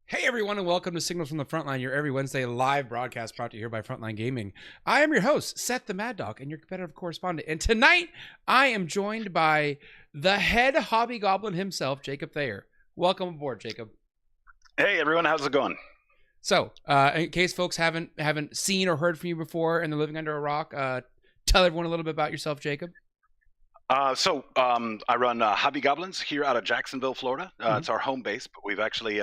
Hey everyone, and welcome to Signals from the Frontline, your every Wednesday live broadcast brought to you here by Frontline Gaming. I am your host, Seth the Mad Dok, and your competitive correspondent. And tonight, I am joined by the head Hobby Goblin himself, Jacob Thayer. Welcome aboard, Jacob. Hey everyone, how's it going? So, in case folks haven't seen or heard from you before and they're living under a rock, tell everyone a little bit about yourself, Jacob. I run Hobby Goblins here out of Jacksonville, Florida. It's our home base, but we've actually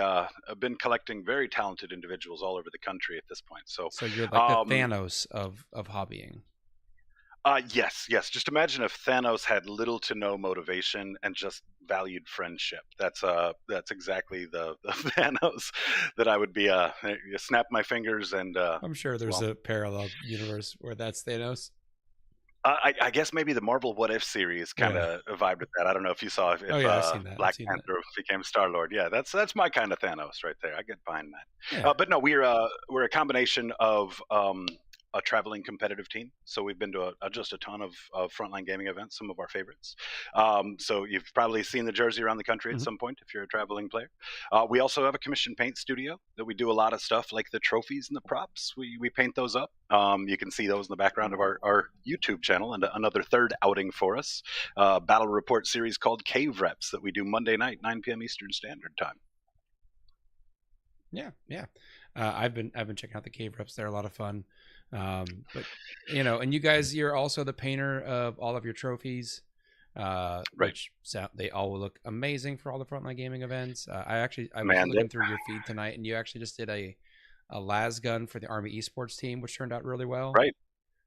been collecting very talented individuals all over the country at this point. So you're like the Thanos of hobbying. Yes. Just imagine if Thanos had little to no motivation and just valued friendship. That's exactly the Thanos that I would be. You snap my fingers and. I'm sure there's a parallel universe where that's Thanos. I guess maybe the Marvel What If series kind of vibed with that. I don't know if you saw if I've seen that. Black Panther became Star-Lord. Yeah, that's my kind of Thanos right there. I get behind that. Yeah. But no, we're a combination of a traveling competitive team. So we've been to just a ton of Frontline Gaming events, some of our favorites. So you've probably seen the jersey around the country at some point if you're a traveling player. We also have a commission paint studio that we do a lot of stuff like the trophies and the props. We paint those up. You can see those in the background of our YouTube channel, and another third outing for us, battle report series called Cave Reps that we do Monday night, 9 p.m. Eastern Standard Time. Yeah. I've been checking out the Cave Reps. They're a lot of fun. But and you guys, you're also the painter of all of your trophies, right? Which they all look amazing for all the Frontline Gaming events. I was looking through your feed tonight, and you actually just did a las gun for the Army esports team, which turned out really well. Right.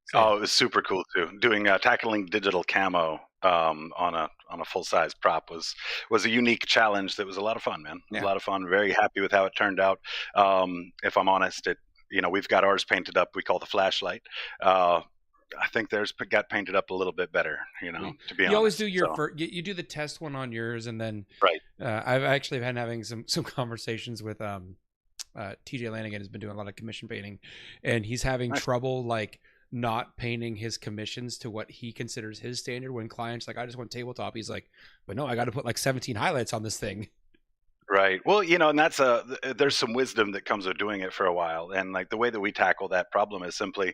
So, it was super cool too. Doing tackling digital camo on a full size prop was a unique challenge that was a lot of fun, man. It was a lot of fun. Very happy with how it turned out. If I'm honest, we've got ours painted up. We call the flashlight. I think theirs got painted up a little bit better. To be honest, you always do you do the test one on yours, and then right. I've actually been having some conversations with TJ Lanigan. Has been doing a lot of commission painting, and he's having trouble like not painting his commissions to what he considers his standard. When clients like, I just want tabletop, he's like, but no, I got to put like 17 highlights on this thing. Right. Well, and that's there's some wisdom that comes with doing it for a while. And like the way that we tackle that problem is simply,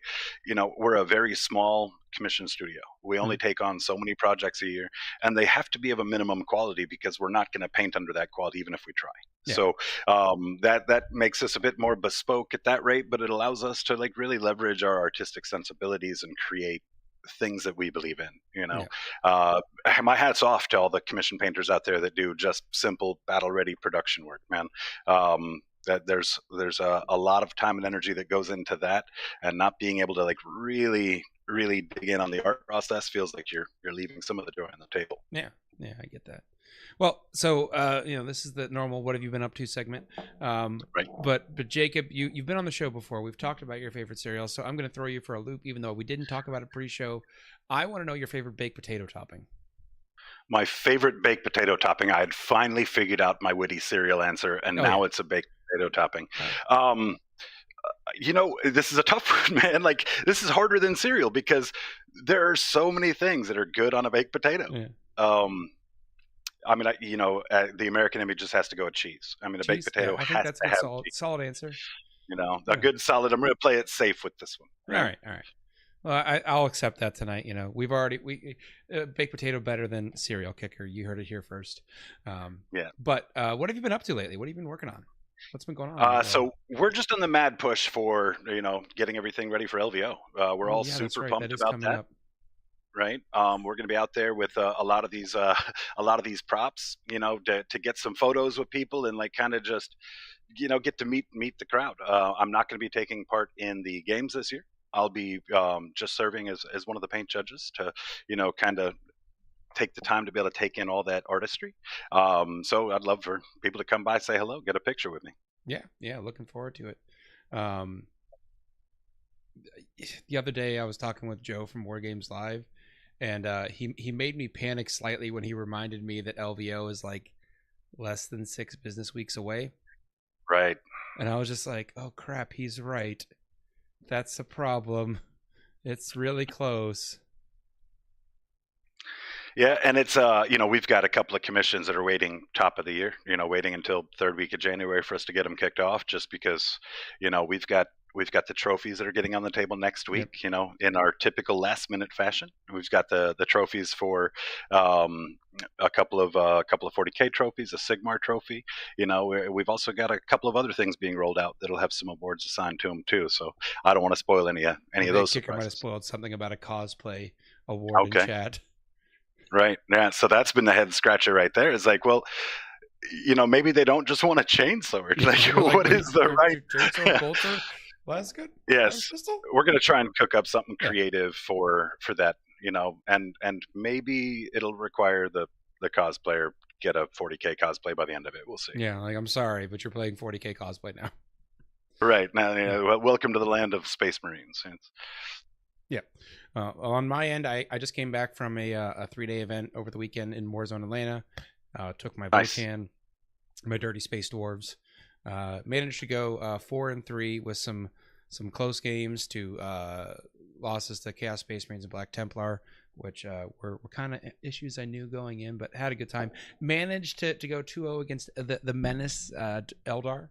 we're a very small commission studio. We only take on so many projects a year, and they have to be of a minimum quality because we're not going to paint under that quality even if we try. Yeah. So that makes us a bit more bespoke at that rate, but it allows us to like really leverage our artistic sensibilities and create things that we believe in. My hat's off to all the commission painters out there that do just simple battle ready production work, man. That there's a lot of time and energy that goes into that, and not being able to like really dig in on the art process feels like you're leaving some of the joy on the table. Yeah, I get that. Well, so this is the normal "What have you been up to" segment. Right. But Jacob, you've been on the show before. We've talked about your favorite cereal, so I'm going to throw you for a loop, even though we didn't talk about it pre-show. I want to know your favorite baked potato topping. My favorite baked potato topping. I had finally figured out my witty cereal answer, and now it's a baked potato topping. Right. This is a tough one, man. Like, this is harder than cereal because there are so many things that are good on a baked potato. Yeah. I mean, the American image just has to go with cheese. I mean, a baked potato has to have solid answer. A good solid. I'm going to play it safe with this one. Right? All right. Well, I'll accept that tonight. We've already baked potato better than cereal kicker. You heard it here first. Yeah. But what have you been up to lately? What have you been working on? What's been going on? So we're just on the mad push for getting everything ready for LVO. We're all super pumped about that. Right. We're going to be out there with a lot of these props, to get some photos with people and like kind of just, get to meet the crowd. I'm not going to be taking part in the games this year. I'll be just serving as one of the paint judges to, kind of take the time to be able to take in all that artistry. So I'd love for people to come by, say hello, get a picture with me. Yeah. Looking forward to it. The other day I was talking with Joe from War Games Live, and he made me panic slightly when he reminded me that LVO is like less than 6 business weeks away. Right. And I was just like, oh crap, he's right. That's a problem. It's really close. Yeah, and it's we've got a couple of commissions that are waiting top of the year, waiting until third week of January for us to get them kicked off, just because, we've got the trophies that are getting on the table next week, in our typical last minute fashion. We've got the trophies for a couple of 40K trophies, a Sigmar trophy. We've also got a couple of other things being rolled out that'll have some awards assigned to them too. So I don't want to spoil any of those Kicker might have surprises. spoiled something about a cosplay award in chat. Right. Yeah. So that's been the head scratcher right there. It's like, well, maybe they don't just want a chainsaw. What is the right chainsaw bolter? Well, that's good. Yes, we're going to try and cook up something creative for that, and maybe it'll require the cosplayer get a 40K cosplay by the end of it. We'll see. Yeah, I'm sorry, but you're playing 40K cosplay now. Right now, welcome to the land of Space Marines. Yeah. On my end, I just came back from a 3-day event over the weekend in Warzone Atlanta. Took my Votan, my Dirty Space Dwarves. Managed to go 4-3 with some close games to losses to Chaos Space Marines and Black Templar, which were kind of issues I knew going in, but had a good time. Managed to go 2-0 against the Menace Eldar.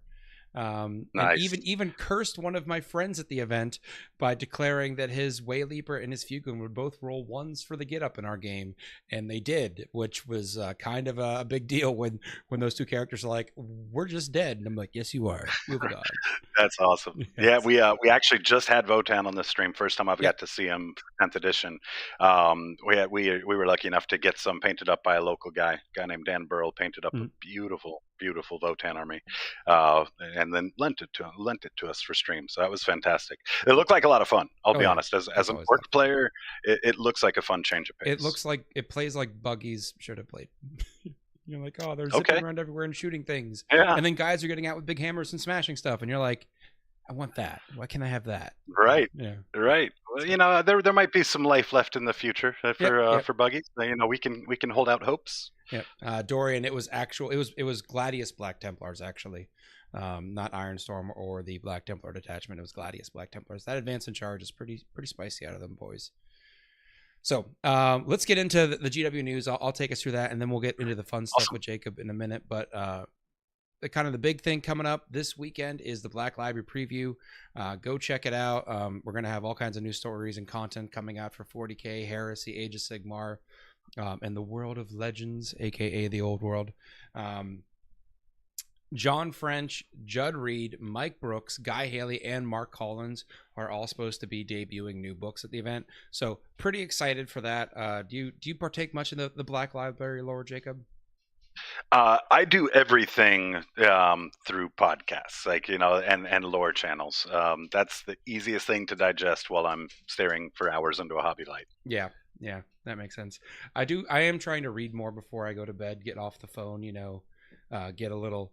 And even cursed one of my friends at the event by declaring that his Wayleaper and his Fugun would both roll 1s for the get up in our game, and they did, which was kind of a big deal when those two characters are like, "We're just dead," and I'm like, "Yes, you are. Moving on." That's awesome. Yes. Yeah, we actually just had Votan on this stream. First time I've got to see him, 10th edition. We were lucky enough to get some painted up by a local guy named Dan Burrell, painted up a beautiful Votan army, and then lent it to us for stream. So that was fantastic. It looked like a lot of fun. I'll be honest. As a work player, it looks like a fun change of pace. It looks like it plays like Buggies should have played. You're like, oh, they're zipping around everywhere and shooting things. Yeah. And then guys are getting out with big hammers and smashing stuff, and you're like, I want that. Why can't I have that? Right. Yeah. Right. Well, there might be some life left in the future for Buggies. We can hold out hopes. Yep. Dorian, it was Gladius Black Templars actually. Not Ironstorm or the Black Templar detachment. It was Gladius Black Templars. That advance in charge is pretty spicy out of them boys. So let's get into the GW news. I'll take us through that, and then we'll get into the fun stuff with Jacob in a minute. But the big thing coming up this weekend is the Black Library preview. Go check it out. We're going to have all kinds of new stories and content coming out for 40K, Heresy, Age of Sigmar, and the World of Legends, aka the Old World. John French, Judd Reed, Mike Brooks, Guy Haley, and Mark Collins are all supposed to be debuting new books at the event. So pretty excited for that. Do you partake much in the Black Library lore, Jacob? I do everything through podcasts, and lore channels. That's the easiest thing to digest while I'm staring for hours into a hobby light. Yeah, that makes sense. I am trying to read more before I go to bed, get off the phone, get a little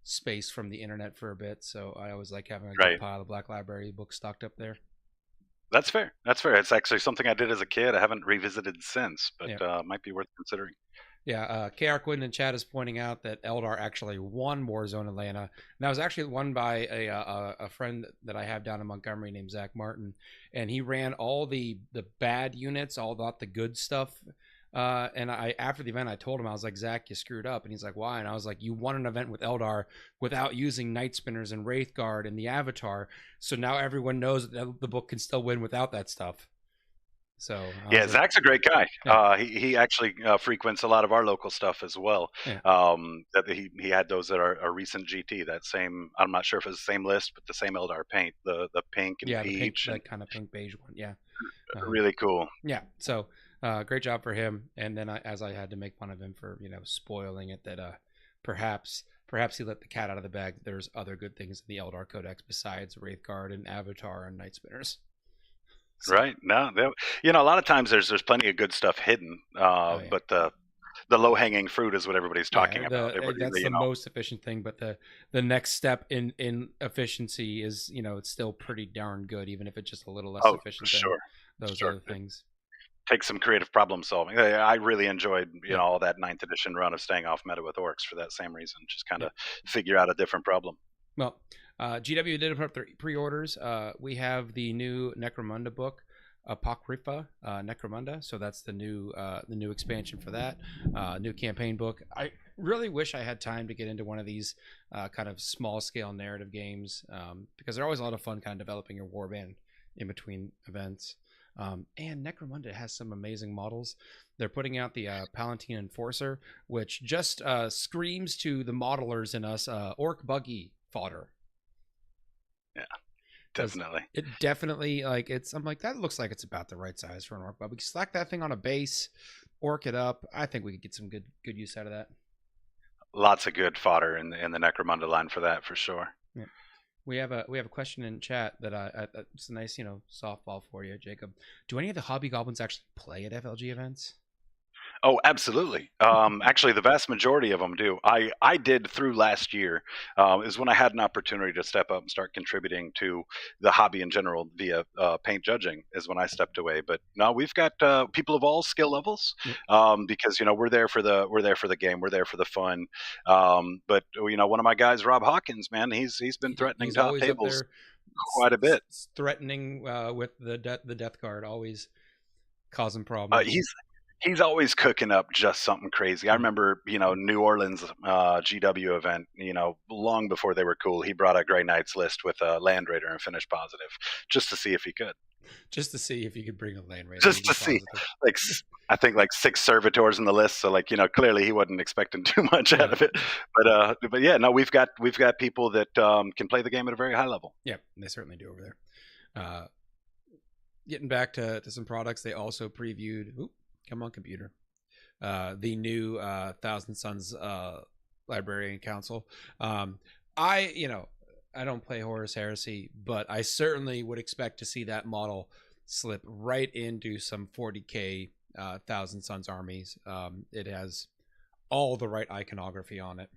space from the internet for a bit. So I always like having a good pile of Black Library books stocked up there. That's fair. It's actually something I did as a kid. I haven't revisited since, but might be worth considering. Yeah, KR Quinn in chat is pointing out that Eldar actually won Warzone Atlanta. And that was actually won by a friend that I have down in Montgomery named Zach Martin. And he ran all the bad units, all not the good stuff. And after the event, I told him, I was like, Zach, you screwed up. And he's like, why? And I was like, you won an event with Eldar without using Night Spinners and Wraith Guard and the Avatar. So now everyone knows that the book can still win without that stuff. So yeah, Zach's a great guy. Yeah. He actually frequents a lot of our local stuff as well. Yeah. That he had those that are recent GT. That same, I'm not sure if it's the same list, but the same Eldar paint, the pink and peach, that kind of pink beige one. Yeah, really cool. Yeah, so great job for him. And then as I had to make fun of him for spoiling it, that perhaps he let the cat out of the bag. There's other good things in the Eldar Codex besides Wraith Guard and Avatar and Night Spinners. So. Right. No, a lot of times there's plenty of good stuff hidden, but the low hanging fruit is what everybody's talking about. That's the most efficient thing, but the next step in efficiency is it's still pretty darn good, even if it's just a little less efficient than those other things. Take some creative problem solving. I really enjoyed all that 9th edition run of staying off meta with orcs for that same reason. Just kind of figure out a different problem. Well, GW did put up their pre-orders. We have the new Necromunda book Apocrypha Necromunda. So that's the new expansion for that new campaign book. I really wish I had time to get into one of these kind of small scale narrative games because they're always a lot of fun, kind of developing your warband in between events. And Necromunda has some amazing models. They're putting out the Palatine Enforcer, which just screams to the modelers in us orc buggy fodder. Yeah, definitely. It definitely, like, I'm like, that looks like it's about the right size for an orc buggy. Slack that thing on a base, orc it up. I think we could get some good use out of that. Lots of good fodder in the Necromunda line for that, for sure. Yeah. We have a question in chat that it's a nice, softball for you, Jacob. Do any of the Hobby Goblins actually play at FLG events? Oh, absolutely. Actually, the vast majority of them do. I did through last year is when I had an opportunity to step up and start contributing to the hobby in general via paint judging is when I stepped away. But no, we've got people of all skill levels because we're there for the game, we're there for the fun. But one of my guys, Rob Hawkins, man, he's been threatening top tables quite a bit. Threatening with the death card, always causing problems. He's always cooking up just something crazy. I remember, New Orleans GW event, long before they were cool. He brought a Grey Knights list with a Land Raider and finished positive just to see if he could. Just to see if he could bring a Land Raider. Just to see. I think 6 servitors in the list. So clearly he wasn't expecting too much out of it. But yeah, no, we've got people that can play the game at a very high level. Yeah, they certainly do over there. Getting back to some products, they also previewed. Come on, computer. The new Thousand Sons Librarian Council. I don't play Horus Heresy, but I certainly would expect to see that model slip right into some 40K Thousand Sons armies. It has all the right iconography on it.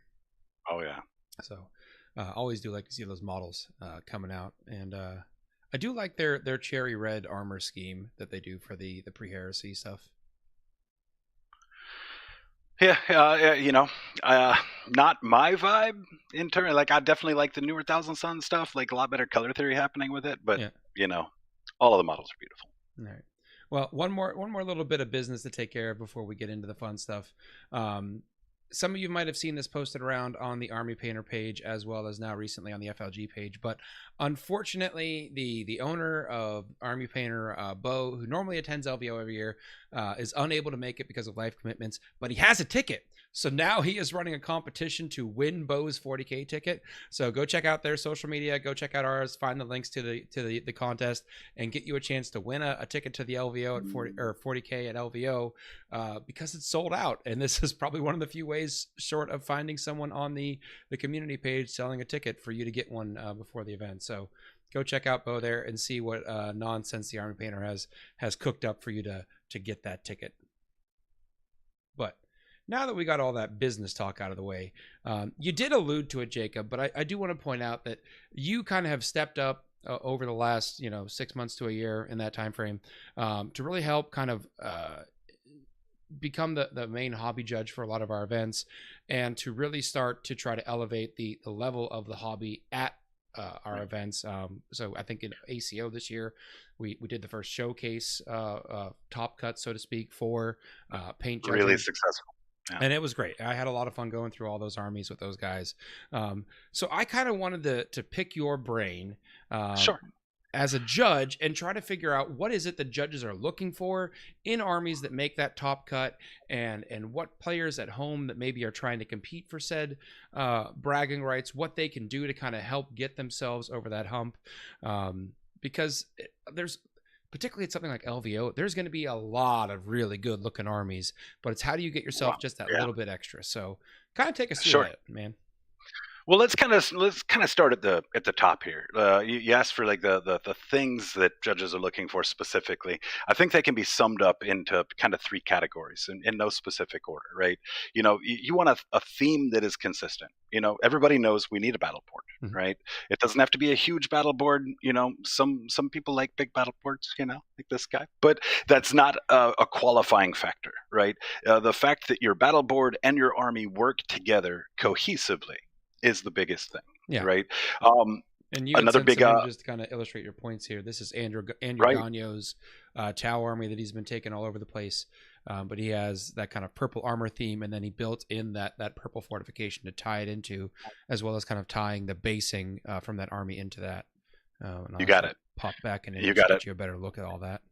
Oh yeah. So always do like to see those models coming out, and I do like their cherry red armor scheme that they do for the pre-heresy stuff. Yeah, not my vibe in turn. I definitely like the newer Thousand Sons stuff, a lot better color theory happening with it. But all of the models are beautiful. All right. Well, one more little bit of business to take care of before we get into the fun stuff. Some of you might have seen this posted around on the Army Painter page as well as now recently on the FLG page. But unfortunately, the owner of Army Painter, Bo, who normally attends LVO every year, is unable to make it because of life commitments, but he has a ticket. So now he is running a competition to win Bo's 40K ticket. So go check out their social media, go check out ours, find the links to the contest, and get you a chance to win a ticket to the LVO at 40K at LVO because it's sold out. And this is probably one of the few ways short of finding someone on the community page selling a ticket for you to get one before the event. So go check out Bo there and see what nonsense the Army Painter has cooked up for you to get that ticket. But now that we got all that business talk out of the way, you did allude to it, Jacob, but I do want to point out that you kind of have stepped up over the last 6 months to a year in that time frame to really help kind of become the main hobby judge for a lot of our events and to really start to try to elevate the level of the hobby at our events. So I think in ACO this year, we did the first showcase top cut, so to speak, for paint judging. Really successful. Yeah. And it was great. I had a lot of fun going through all those armies with those guys. So I kind of wanted to pick your brain Sure. as a judge and try to figure out what is it the judges are looking for in armies that make that top cut, and what players at home that maybe are trying to compete for said bragging rights, what they can do to kind of help get themselves over that hump. Because there's, particularly at something like LVO, there's going to be a lot of really good looking armies, but it's how do you get yourself just that little bit extra? So kind of take us through that, man. Well, let's kind of start at the top here. You asked for the things that judges are looking for specifically. I think they can be summed up into kind of 3 categories in no specific order, right? You want a theme that is consistent. Everybody knows we need a battle board, right? It doesn't have to be a huge battle board. Some people like big battle boards, like this guy, but that's not a qualifying factor, right? The fact that your battle board and your army work together cohesively is the biggest thing, right? And you had Another sent big, some images to kind of illustrate your points here. This is Andrew right? Gagno's Tau army that he's been taking all over the place. But he has that kind of purple armor theme, and then he built in that purple fortification to tie it into, as well as kind of tying the basing from that army into that. And You got it. Pop back an You image got to it. get you a better look at all that.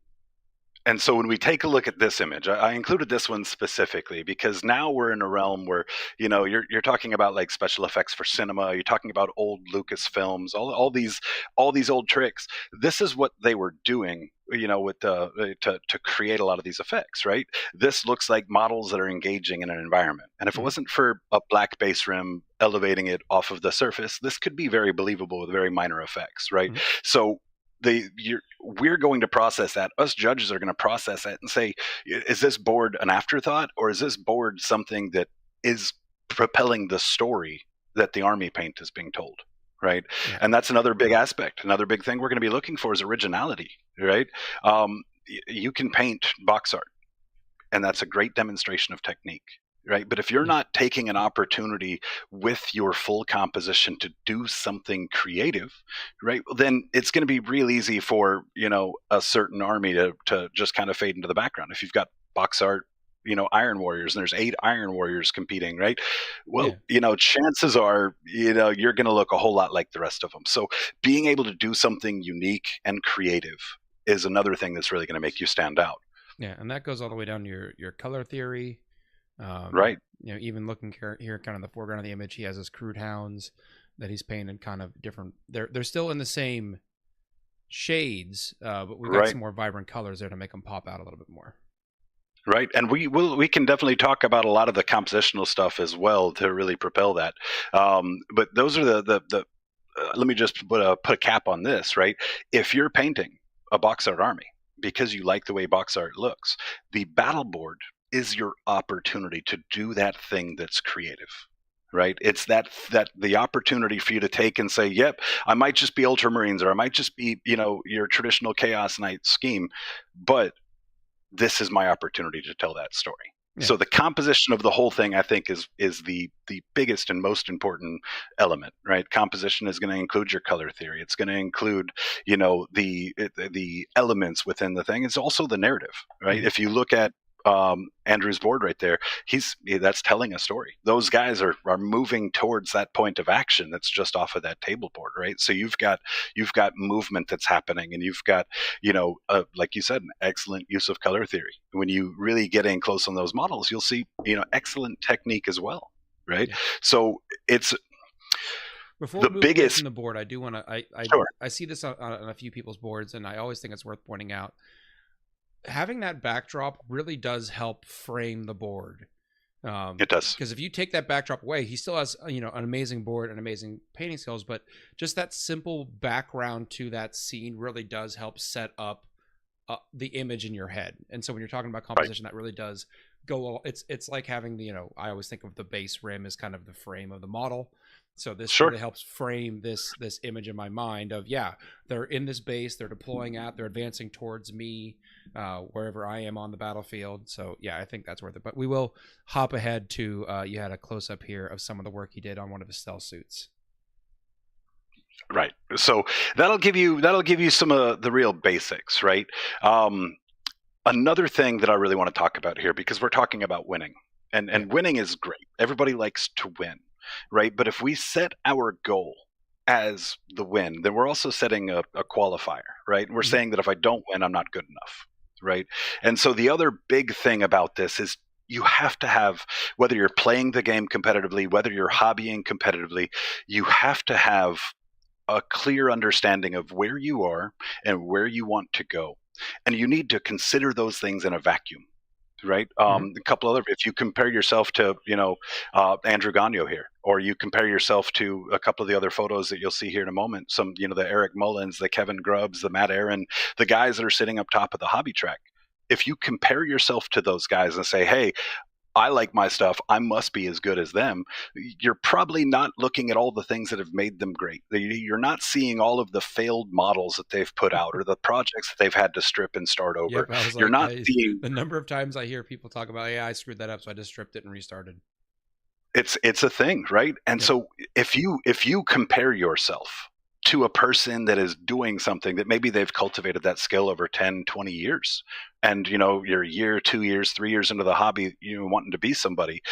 And so when we take a look at this image, I included this one specifically because now we're in a realm where, you're talking about like special effects for cinema. You're talking about old Lucas films, all these old tricks. This is what they were doing, with to create a lot of these effects, right? This looks like models that are engaging in an environment. And if it wasn't for a black base rim elevating it off of the surface, this could be very believable with very minor effects, right? So we're going to process that. Us judges are going to process that and say, is this board an afterthought, or is this board something that is propelling the story that the army paint is being told, right? Yeah. And that's another big aspect. Another big thing we're going to be looking for is originality, right? You can paint box art, and that's a great demonstration of technique. Right. But if you're not taking an opportunity with your full composition to do something creative, right, then it's going to be real easy for, a certain army to just kind of fade into the background. If you've got box art, Iron Warriors, and there's 8 Iron Warriors competing, right? Well, chances are, you're going to look a whole lot like the rest of them. So being able to do something unique and creative is another thing that's really going to make you stand out. Yeah. And that goes all the way down to your color theory. Right. Even looking here kind of in the foreground of the image, he has his crude hounds that he's painted kind of different. They're still in the same shades, but we've got some more vibrant colors there to make them pop out a little bit more. Right. And we can definitely talk about a lot of the compositional stuff as well to really propel that. But those are the let me just put a cap on this, right? If you're painting a box art army because you like the way box art looks, the battle board is your opportunity to do that thing that's creative, right? It's that the opportunity for you to take and say, yep, I might just be Ultramarines, or I might just be, your traditional Chaos Knight scheme, but this is my opportunity to tell that story. Yeah. So the composition of the whole thing, I think, is the biggest and most important element, right? Composition is going to include your color theory. It's going to include, the elements within the thing. It's also the narrative, right? Mm-hmm. If you look at Andrew's board right there, that's telling a story. Those guys are moving towards that point of action that's just off of that table board, right? So you've got movement that's happening, and you've got, like you said, an excellent use of color theory. When you really get in close on those models, you'll see, excellent technique as well, right? Yeah. So it's before the biggest in the board. I do want to. Sure. I see this on a few people's boards, and I always think it's worth pointing out. Having that backdrop really does help frame the board. It does. Because if you take that backdrop away, he still has, an amazing board and amazing painting skills, but just that simple background to that scene really does help set up the image in your head. And so when you're talking about composition, that really does go. It's like having I always think of the base rim as kind of the frame of the model. So this really helps frame this image in my mind of, they're in this base, they're deploying they're advancing towards me, wherever I am on the battlefield. So I think that's worth it. But we will hop ahead to, you had a close up here of some of the work he did on one of his stealth suits. Right. So that'll give you some of the real basics, right? Another thing that I really want to talk about here, because we're talking about winning, and winning is great. Everybody likes to win. Right. But if we set our goal as the win, then we're also setting a qualifier. Right. And we're saying that if I don't win, I'm not good enough. Right. And so the other big thing about this is you have to have, whether you're playing the game competitively, whether you're hobbying competitively, you have to have a clear understanding of where you are and where you want to go. And you need to consider those things in a vacuum. Right. A couple other, if you compare yourself to, Andrew Gagno here, or you compare yourself to a couple of the other photos that you'll see here in a moment, some, the Eric Mullins, the Kevin Grubbs, the Matt Aaron, the guys that are sitting up top of the hobby track. If you compare yourself to those guys and say, hey, I like my stuff, I must be as good as them, you're probably not looking at all the things that have made them great. You're not seeing all of the failed models that they've put out or the projects that they've had to strip and start over. You're not seeing the number of times I hear people talk about, I screwed that up, so I just stripped it and restarted. It's a thing, right? And so if you compare yourself to a person that is doing something that maybe they've cultivated that skill over 10, 20 years. And, you're a year, 2 years, 3 years into the hobby, wanting to be somebody,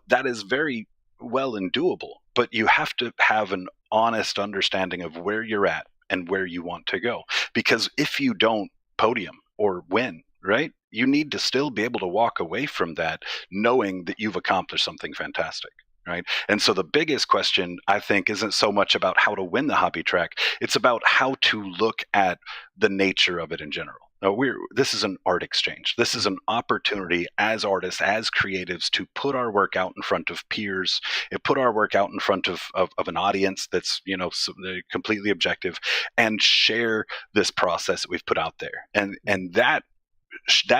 that is very well and doable. But you have to have an honest understanding of where you're at and where you want to go. Because if you don't podium or win, right, you need to still be able to walk away from that knowing that you've accomplished something fantastic. Right. And so the biggest question, I think, isn't so much about how to win the hobby track. It's about how to look at the nature of it in general. Now, this is an art exchange. This is an opportunity as artists, as creatives, to put our work out in front of peers, and put our work out in front of an audience that's, completely objective, and share this process that we've put out there. And that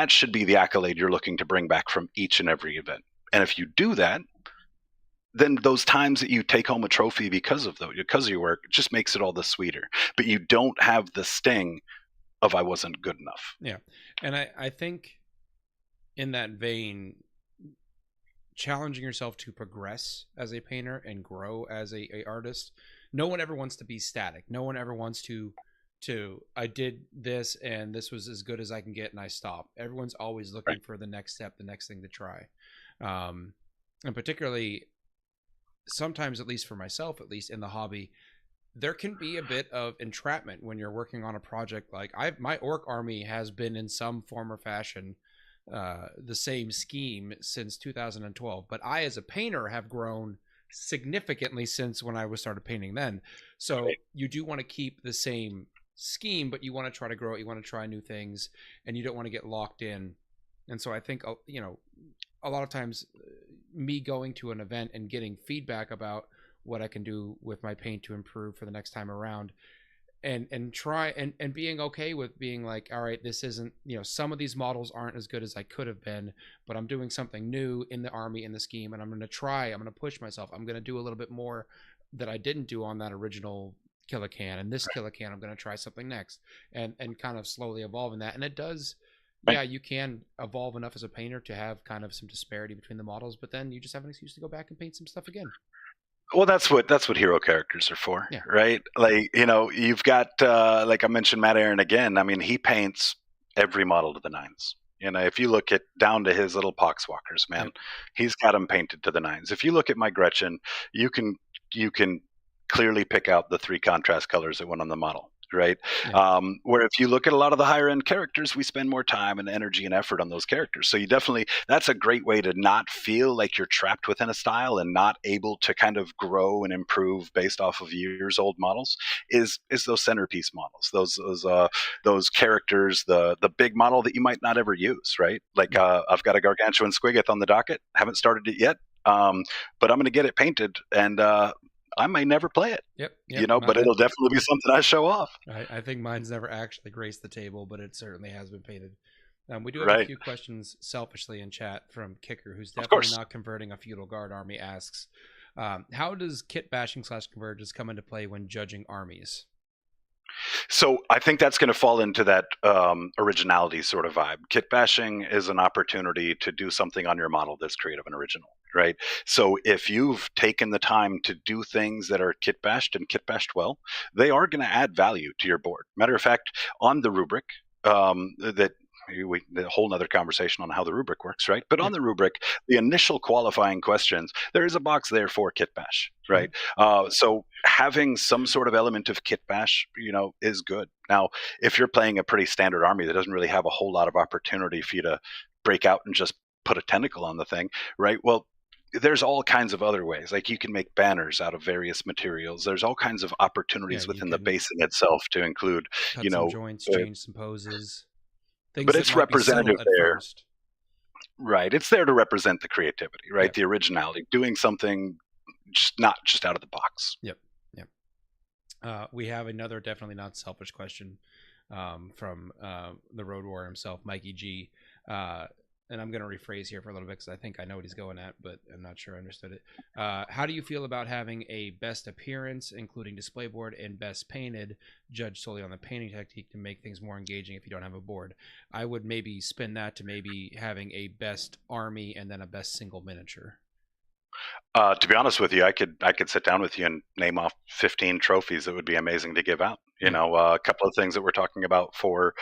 should be the accolade you're looking to bring back from each and every event. And if you do that, then those times that you take home a trophy because of your work, it just makes it all the sweeter. But you don't have the sting of I wasn't good enough. Yeah. And I think in that vein, challenging yourself to progress as a painter and grow as a artist, no one ever wants to be static. No one ever wants to I did this and this was as good as I can get and I stop. Everyone's always looking for the next step, the next thing to try. And particularly sometimes, at least for myself, at least in the hobby, there can be a bit of entrapment when you're working on a project. Like my orc army has been in some form or fashion the same scheme since 2012, but I as a painter have grown significantly since when I started painting then. So you do want to keep the same scheme, but you want to try to grow it, you want to try new things, and you don't want to get locked in. And so I think a lot of times me going to an event and getting feedback about what I can do with my paint to improve for the next time around, and try and being okay with being like, all right, this isn't, some of these models aren't as good as I could have been, but I'm doing something new in the army, in the scheme, and I'm going to push myself. I'm going to do a little bit more that I didn't do on that original Killacan, and this Killacan I'm going to try something next, and kind of slowly evolve in that. And it does. Yeah, you can evolve enough as a painter to have kind of some disparity between the models, but then you just have an excuse to go back and paint some stuff again. Well, that's what hero characters are for, right? Like, you've got, like I mentioned, Matt Aaron again. I mean, he paints every model to the nines. If you look at down to his little poxwalkers, man, he's got them painted to the nines. If you look at my Gretchen, you can clearly pick out the 3 contrast colors that went on the model. Right. Where if you look at a lot of the higher end characters, we spend more time and energy and effort on those characters. So that's a great way to not feel like you're trapped within a style and not able to kind of grow and improve based off of years old models is those centerpiece models, those characters, the big model that you might not ever use. Right. Like I've got a Gargantuan Squiggoth on the docket. Haven't started it yet. But I'm going to get it painted, and I may never play it, but it'll definitely be something I show off. I think mine's never actually graced the table, but it certainly has been painted. We do have a few questions selfishly in chat from Kicker, who's definitely not converting a feudal guard army, asks, how does kit bashing / convergence come into play when judging armies? So I think that's going to fall into that originality sort of vibe. Kit bashing is an opportunity to do something on your model that's creative and original, right? So if you've taken the time to do things that are kit bashed and kit bashed well, they are going to add value to your board. Matter of fact, on the rubric, the whole nother conversation on how the rubric works, right? But on the rubric, the initial qualifying questions, there is a box there for kit bash, right? So having some sort of element of kit bash, is good. Now, if you're playing a pretty standard army that doesn't really have a whole lot of opportunity for you to break out and just put a tentacle on the thing, right? Well, there's all kinds of other ways. Like you can make banners out of various materials. There's all kinds of opportunities within the basin itself to include, some joints, change some poses. But it's representative there. Right. It's there to represent the creativity, right? The originality, doing something not just out of the box. Yep. We have another definitely not selfish question from the Road Warrior himself, Mikey G. And I'm going to rephrase here for a little bit because I think I know what he's going at, but I'm not sure I understood it. How do you feel about having a best appearance, including display board, and best painted, judged solely on the painting technique to make things more engaging if you don't have a board? I would maybe spin that to maybe having a best army and then a best single miniature. To be honest with you, I could sit down with you and name off 15 trophies that would be amazing to give out. You know, a couple of things that we're talking about for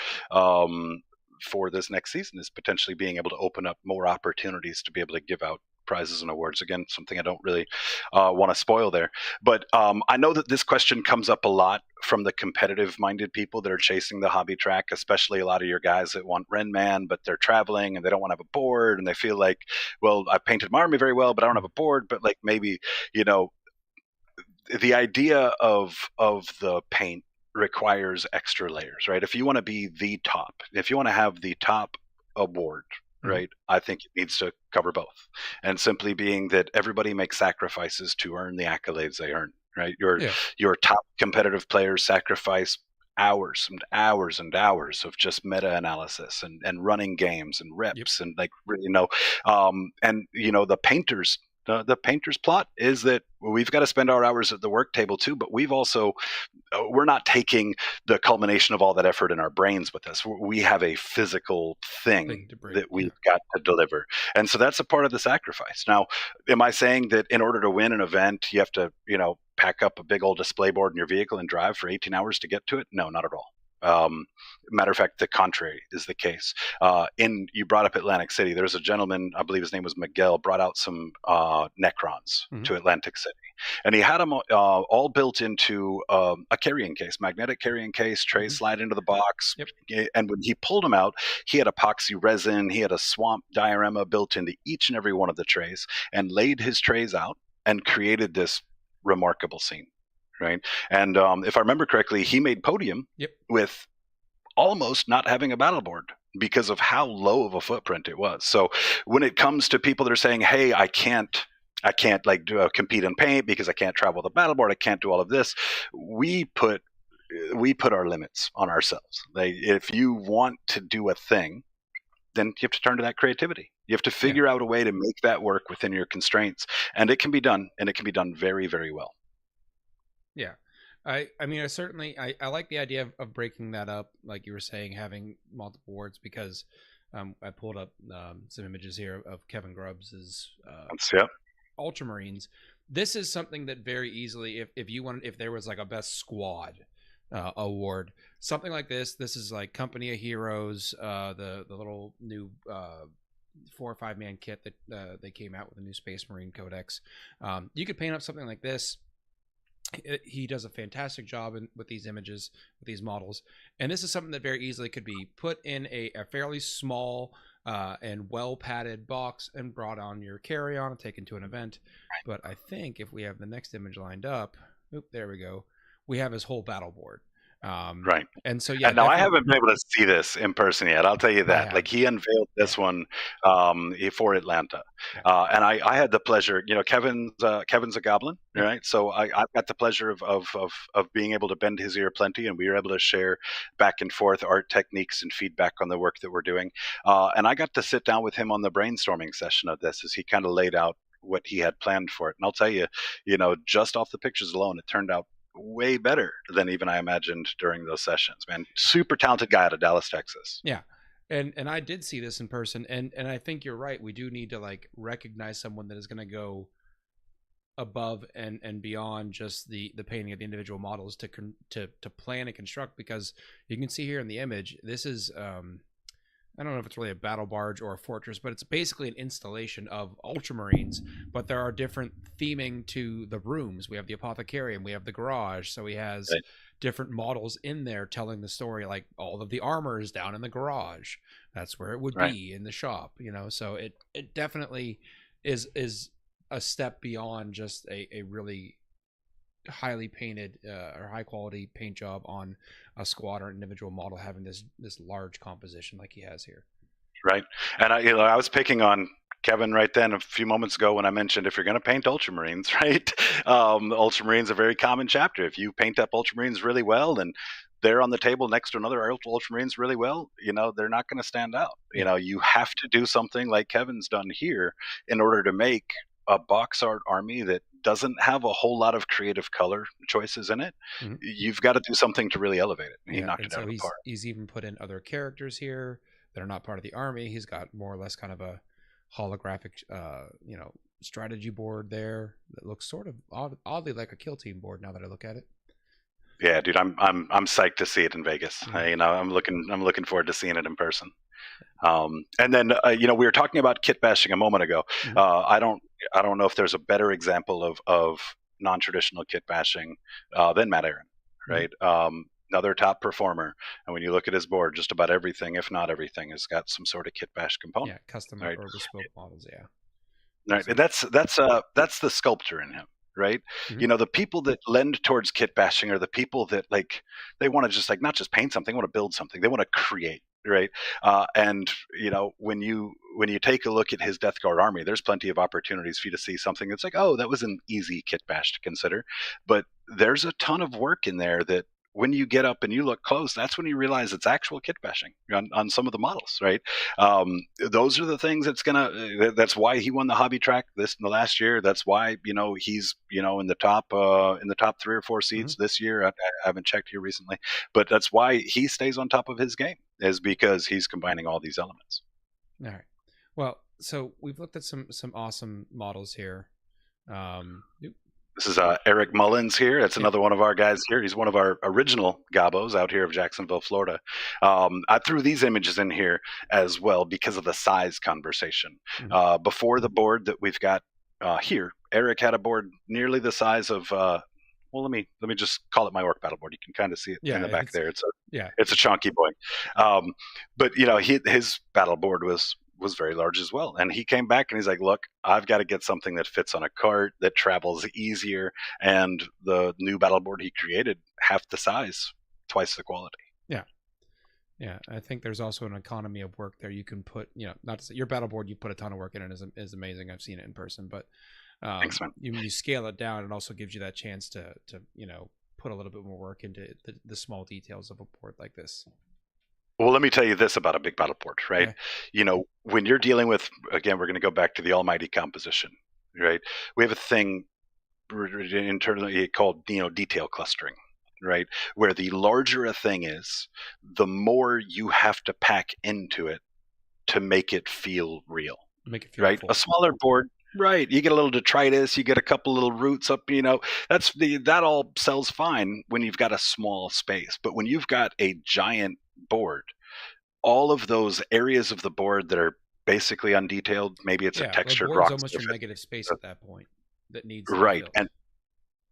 this next season is potentially being able to open up more opportunities to be able to give out prizes and awards. Again, something I don't really want to spoil there. But I know that this question comes up a lot from the competitive-minded people that are chasing the hobby track, especially a lot of your guys that want Ren Man, but they're traveling and they don't want to have a board, and they feel like, well, I painted my army very well, but I don't have a board. But like maybe, you know, the idea of the paint requires extra layers, right? If you want to be the top, if you want to have the top award, right, I think it needs to cover both. And simply being that everybody makes sacrifices to earn the accolades they earn, right? Your top competitive players sacrifice hours and hours and hours of just meta analysis and running games and reps and like, you know, and you know, the painter's plot is that we've got to spend our hours at the work table too, but we've also, we're not taking the culmination of all that effort in our brains with us. We have a physical thing that we've got to deliver. And so that's a part of the sacrifice. Now, am I saying that in order to win an event, you have to, you know, pack up a big old display board in your vehicle and drive for 18 hours to get to it? No, not at all. Matter of fact, the contrary is the case. You brought up Atlantic City. There's a gentleman, I believe his name was Miguel, brought out some Necrons to Atlantic City, and he had them all built into a carrying case, magnetic carrying case. Trays slide into the box, and when he pulled them out, he had epoxy resin. He had a swamp diorama built into each and every one of the trays, and laid his trays out and created this remarkable scene. Right. And if I remember correctly, he made podium with almost not having a battle board because of how low of a footprint it was. So when it comes to people that are saying, hey, I can't like compete in paint because I can't travel the battle board, I can't do all of this, we put our limits on ourselves. Like, if you want to do a thing, then you have to turn to that creativity. You have to figure out a way to make that work within your constraints. And it can be done, and it can be done very, very well. Yeah. I mean, I like the idea of breaking that up, like you were saying, having multiple words, because I pulled up some images here of Kevin Grubbs' Ultramarines. This is something that very easily, if there was like a best squad award, something like this is like Company of Heroes, the little new 4 or 5 man kit that they came out with, a new Space Marine Codex. You could paint up something like this. He does a fantastic job with these images, with these models, and this is something that very easily could be put in a fairly small and well padded box and brought on your carry-on and taken to an event. But I think if we have the next image lined up, there we go, we have his whole battle board. Right. And so, yeah. And now I haven't been able to see this in person yet. I'll tell you that. Like, he unveiled this one for Atlanta, and I had the pleasure. You know, Kevin's a goblin, right? So I've got the pleasure of being able to bend his ear plenty, and we were able to share back and forth art techniques and feedback on the work that we're doing. And I got to sit down with him on the brainstorming session of this as he kind of laid out what he had planned for it. And I'll tell you, you know, just off the pictures alone, it turned out way better than even I imagined during those sessions, man. Super talented guy out of Dallas, Texas. Yeah. And I did see this in person, and I think you're right. We do need to like recognize someone that is going to go above and beyond just the painting of the individual models to plan and construct, because you can see here in the image, this is I don't know if it's really a battle barge or a fortress, but it's basically an installation of Ultramarines, but there are different theming to the rooms. We have the apothecary and we have the garage. So he has different models in there telling the story, like all of the armor is down in the garage. That's where it would be in the shop, you know? So it definitely is a step beyond just a really highly painted or high quality paint job on a squad or individual model having this large composition like he has here. Right. And I was picking on Kevin right then a few moments ago when I mentioned, if you're going to paint Ultramarines, right? Ultramarines are a very common chapter. If you paint up Ultramarines really well and they're on the table next to another Ultramarines really well, you know, they're not going to stand out. You know, you have to do something like Kevin's done here in order to make a box art army that doesn't have a whole lot of creative color choices in it. You've got to do something to really elevate it. And he knocked it out of the park. He's even put in other characters here that are not part of the army. He's got more or less kind of a holographic, strategy board there that looks sort of oddly like a kill team board now that I look at it. Yeah, dude, I'm psyched to see it in Vegas. I'm looking forward to seeing it in person. And then we were talking about kit bashing a moment ago. I don't know if there's a better example of non-traditional kit bashing than Matt Aaron, right? Another top performer, and when you look at his board, just about everything, if not everything, has got some sort of kit bash component. Yeah, custom right? or bespoke models. Yeah. Right, and that's the sculptor in him, right? The people that lend towards kit bashing are the people that they want to just not just paint something, they want to build something, they want to create, right? And when you take a look at his Death Guard army, there's plenty of opportunities for you to see something that's oh, that was an easy kit bash to consider, but there's a ton of work in there that when you get up and you look close, that's when you realize it's actual kit bashing on some of the models, right? Those are the things that's why he won the hobby track in the last year. That's why he's in the top 3 or 4 seats this year. I haven't checked here recently, but that's why he stays on top of his game, is because he's combining all these elements. All right. Well, so we've looked at some awesome models here. This is Eric Mullins here. That's another one of our guys here. He's one of our original Gabos out here of Jacksonville, Florida. I threw these images in here as well because of the size conversation. Before the board that we've got here, Eric had a board nearly the size of let me just call it my orc battle board. You can kind of see it in the back there. It's a chunky boy. But his battle board was very large as well. And he came back and he's like, look, I've got to get something that fits on a cart, that travels easier. And the new battle board he created, half the size, twice the quality. Yeah. Yeah. I think there's also an economy of work there. You can put, not to say your battle board, you put a ton of work in it is amazing. I've seen it in person, but thanks, man. You scale it down. It also gives you that chance to put a little bit more work into the small details of a board like this. Well, let me tell you this about a big battle board, right? Okay. When you're dealing with, again, we're going to go back to the almighty composition, right? We have a thing internally called, detail clustering, right? Where the larger a thing is, the more you have to pack into it to make it feel real, right? Full. A smaller board, right? You get a little detritus, you get a couple little roots up, that all sells fine when you've got a small space. But when you've got a giant board, all of those areas of the board that are basically undetailed, maybe it's a textured rock. Almost your negative space at that point that needs right.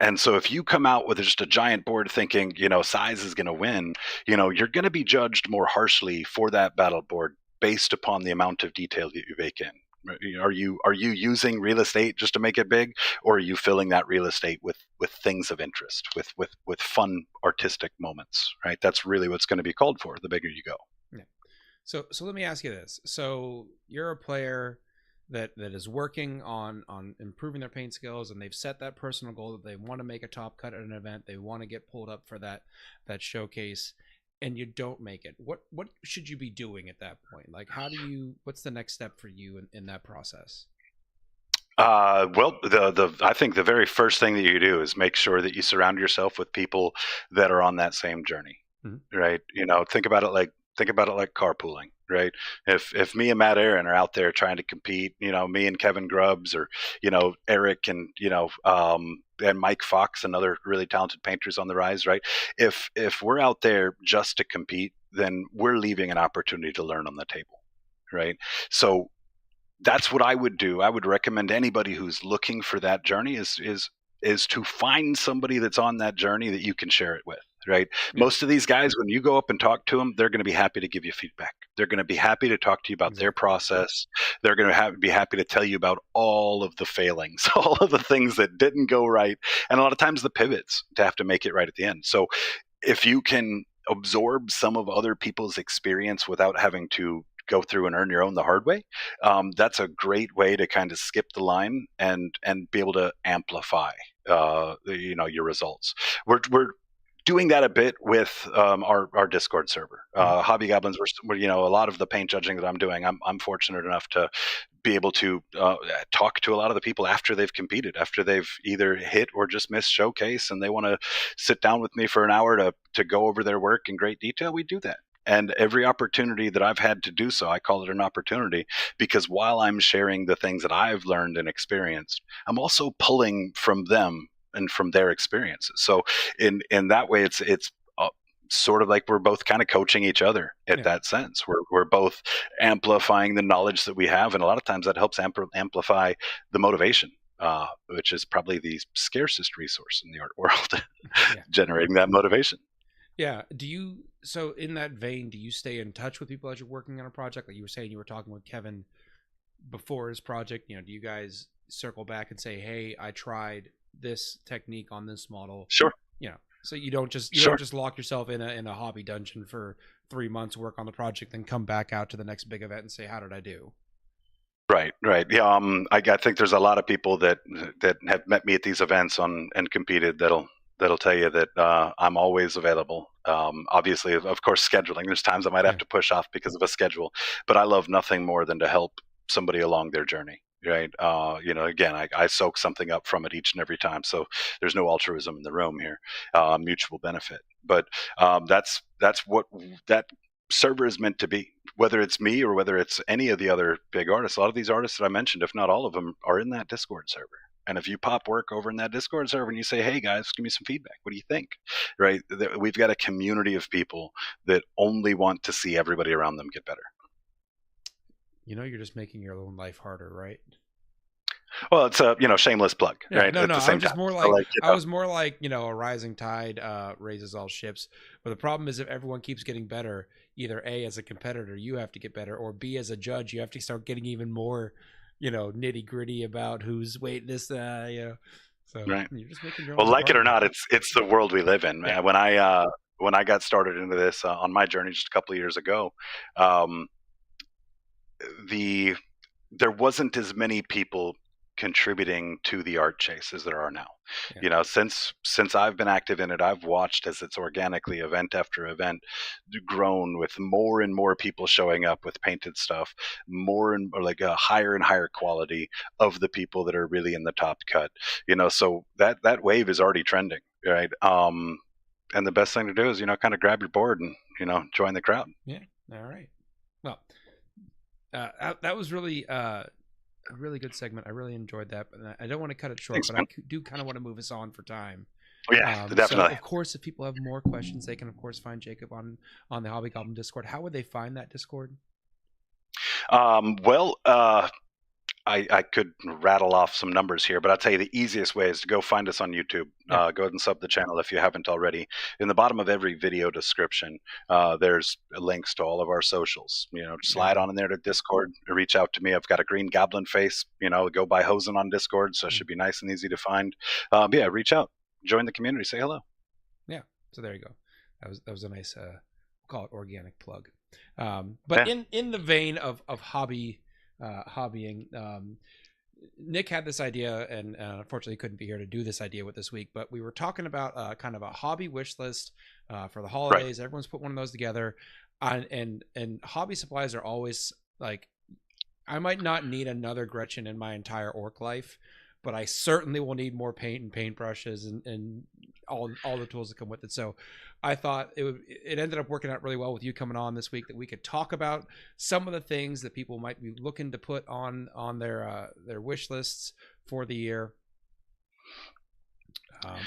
And so if you come out with just a giant board thinking, size is going to win, you're going to be judged more harshly for that battle board based upon the amount of detail that you bake in. Are you using real estate just to make it big, or are you filling that real estate with things of interest, with fun artistic moments, right? That's really what's going to be called for the bigger you go. Yeah. So let me ask you this. So you're a player that is working on improving their paint skills, and they've set that personal goal that they want to make a top cut at an event. They want to get pulled up for that showcase, and you don't make it. What should you be doing at that point? What's the next step for you in that process? Well, I think the very first thing that you do is make sure that you surround yourself with people that are on that same journey, right? Think about it like carpooling, right? If me and Matt Aaron are out there trying to compete, me and Kevin Grubbs, or Eric and and Mike Fox and other really talented painters on the rise, right? If we're out there just to compete, then we're leaving an opportunity to learn on the table, right? So that's what I would do. I would recommend anybody who's looking for that journey is to find somebody that's on that journey that you can share it with, right? Yeah. Most of these guys, when you go up and talk to them, they're going to be happy to give you feedback. They're going to be happy to talk to you about their process. They're going to be happy to tell you about all of the failings, all of the things that didn't go right, and a lot of times the pivots to have to make it right at the end. So if you can absorb some of other people's experience without having to go through and earn your own the hard way, that's a great way to kind of skip the line and be able to amplify your results. We're doing that a bit with our Discord server. Hobby Goblins, we're a lot of the paint judging that I'm doing, I'm fortunate enough to be able to talk to a lot of the people after they've competed, after they've either hit or just missed showcase, and they want to sit down with me for an hour to go over their work in great detail. We do that. And every opportunity that I've had to do so, I call it an opportunity, because while I'm sharing the things that I've learned and experienced, I'm also pulling from them and from their experiences. So in that way, it's sort of like we're both kind of coaching each other at that sense. We're both amplifying the knowledge that we have, and a lot of times that helps amplify the motivation, which is probably the scarcest resource in the art world, generating that motivation. Yeah. So in that vein, do you stay in touch with people as you're working on a project? Like you were saying, you were talking with Kevin before his project, do you guys circle back and say, hey, I tried this technique on this model? Sure. So you don't just lock yourself in a hobby dungeon for 3 months, work on the project, then come back out to the next big event and say, how did I do? Right. Yeah. I think there's a lot of people that have met me at these events and competed that'll tell you that I'm always available. Obviously, of course, scheduling. There's times I might have to push off because of a schedule, but I love nothing more than to help somebody along their journey. Right. Again, I soak something up from it each and every time. So there's no altruism in the room here, mutual benefit. But that's what that server is meant to be. Whether it's me or whether it's any of the other big artists, a lot of these artists that I mentioned, if not all of them, are in that Discord server. And if you pop work over in that Discord server and you say, hey guys, give me some feedback, what do you think? Right? We've got a community of people that only want to see everybody around them get better. You're just making your own life harder, right? Well, it's a shameless plug, right? No, I'm just more like, I was more like, a rising tide raises all ships. But the problem is, if everyone keeps getting better, either A, as a competitor, you have to get better, or B, as a judge, you have to start getting even more, nitty gritty about who's waiting this, So right. You're just making your own. Well, like it or not, it's the world we live in. Yeah. When I got started into this on my journey just a couple of years ago, there wasn't as many people contributing to the art chase as there are now. Since I've been active in it, I've watched as it's organically, event after event, grown with more and more people showing up with painted stuff, more and like a higher and higher quality of the people that are really in the top cut. So that wave is already trending, right? And the best thing to do is kind of grab your board and join the crowd. Yeah. All right. Well, that was really a really good segment. I really enjoyed that, but I don't want to cut it short. Thanks, but I do kind of want to move us on for time. Yeah, definitely. So of course, if people have more questions, they can of course find Jacob on the Hobby Goblin Discord. How would they find that Discord? I could rattle off some numbers here, but I'll tell you the easiest way is to go find us on YouTube. Go ahead and sub the channel if you haven't already. In the bottom of every video description, there's links to all of our socials. Slide on in there to Discord, reach out to me. I've got a green goblin face. Go by Hosen on Discord, so it should be nice and easy to find. But yeah, reach out, join the community, say hello. Yeah, so there you go. That was a nice, we'll call it organic plug. But in the vein of hobbying, Nick had this idea, and unfortunately couldn't be here to do this idea with this week, but we were talking about kind of a hobby wish list for the holidays. Right. Everyone's put one of those together, and hobby supplies are always like, I might not need another Gretchen in my entire orc life, but I certainly will need more paint and paintbrushes and all the tools that come with it. So I thought it ended up working out really well with you coming on this week, that we could talk about some of the things that people might be looking to put on their wish lists for the year.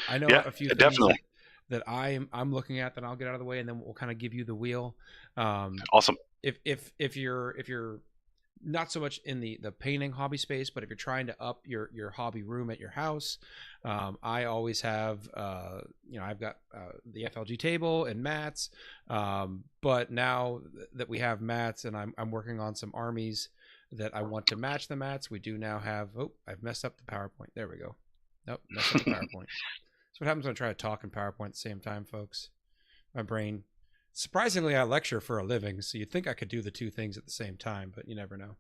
I know a few things that I'm looking at that I'll get out of the way, and then we'll kind of give you the wheel. Awesome. If you're not so much in the painting hobby space, but if you're trying to up your hobby room at your house, I always have I've got the FLG table and mats, but now that we have mats, and I'm working on some armies that I want to match the mats, we do now have, I've messed up the PowerPoint. There we go. Nope, messed up the PowerPoint. That's what happens when I try to talk in PowerPoint at the same time, folks. My brain. Surprisingly, I lecture for a living, so you'd think I could do the two things at the same time, but you never know.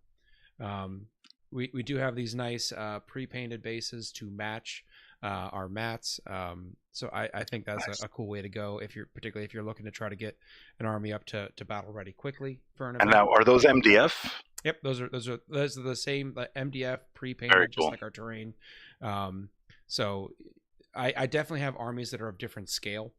We do have these nice pre-painted bases to match our mats, so I think that's a cool way to go, particularly if you're looking to try to get an army up to battle ready quickly for an event. And now, are those MDF? Yep, those are the same MDF pre-painted, just like our terrain. So I definitely have armies that are of different scale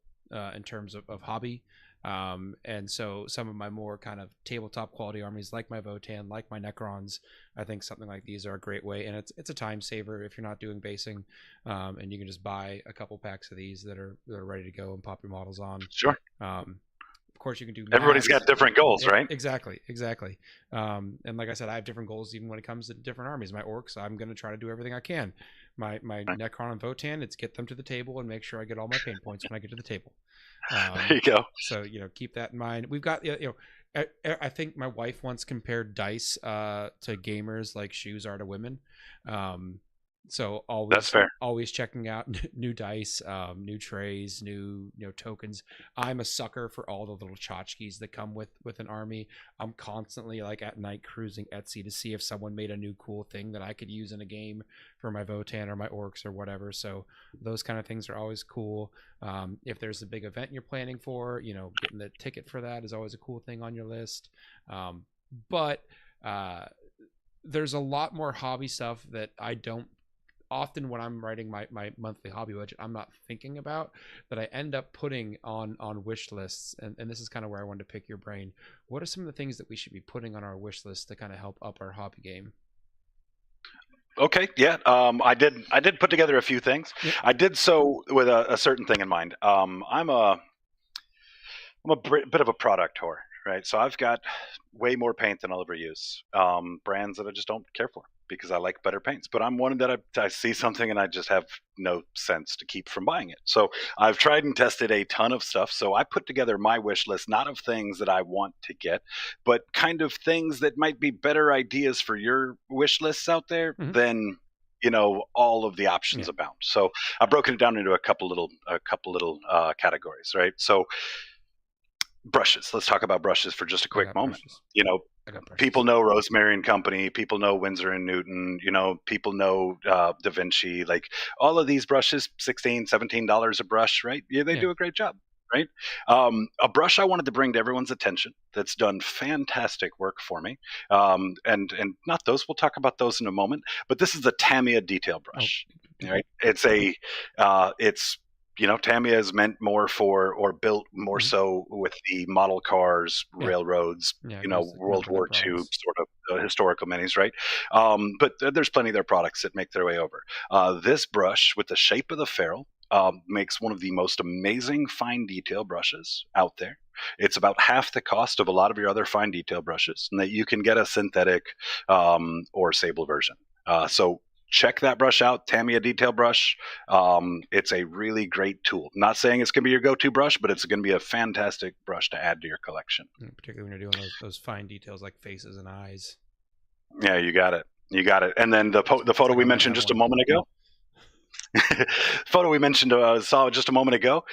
in terms of hobby. And so some of my more kind of tabletop quality armies, like my Votan, like my Necrons, I think something like these are a great way, and it's a time saver if you're not doing basing, and you can just buy a couple packs of these that are ready to go and pop your models on. Sure. Of course, you can do. Everybody's got different goals, right? Exactly. And like I said, I have different goals even when it comes to different armies. My orcs, I'm going to try to do everything I can. My Necron and Votan, it's get them to the table and make sure I get all my pain points when I get to the table. There you go. So keep that in mind. We've got I think my wife once compared dice to gamers like shoes are to women. So always, that's fair. Always checking out new dice, new trays, new tokens. I'm a sucker for all the little tchotchkes that come with an army. I'm constantly like at night cruising Etsy to see if someone made a new cool thing that I could use in a game for my Votan or my orcs or whatever. So those kind of things are always cool. If there's a big event you're planning for, getting the ticket for that is always a cool thing on your list. But there's a lot more hobby stuff that I don't often when I'm writing my monthly hobby budget, I'm not thinking about that I end up putting on wish lists. And this is kind of where I wanted to pick your brain. What are some of the things that we should be putting on our wish list to kind of help up our hobby game? Okay, yeah. I did put together a few things. Yep. I did so with a certain thing in mind. I'm a bit of a product whore, right? So I've got way more paint than I'll ever use. Brands that I just don't care for, because I like better paints. But I'm one that I see something and I just have no sense to keep from buying it. So I've tried and tested a ton of stuff. So I put together my wish list, not of things that I want to get, but kind of things that might be better ideas for your wish lists out there than all of the options abound. So I've broken it down into a couple little categories, right? So brushes. Let's talk about brushes for just a quick moment. People know Rosemary and Company. People know Winsor and Newton. People know Da Vinci. Like all of these brushes, $16, $17 a brush, right? Yeah, they do a great job, right? A brush I wanted to bring to everyone's attention that's done fantastic work for me. And not those. We'll talk about those in a moment. But this is the Tamiya detail brush. Right? It's Tamiya is meant more for, or built more so with the model cars, railroads, World War II sort of historical minis, right? But there's plenty of their products that make their way over. This brush with the shape of the ferrule makes one of the most amazing fine detail brushes out there. It's about half the cost of a lot of your other fine detail brushes, and that you can get a synthetic or sable version. So check that brush out, Tamiya Detail Brush. It's a really great tool. Not saying it's going to be your go-to brush, but it's going to be a fantastic brush to add to your collection. Particularly when you're doing those fine details like faces and eyes. Yeah, you got it. And then the photo we mentioned just a moment ago. Saw just a moment ago.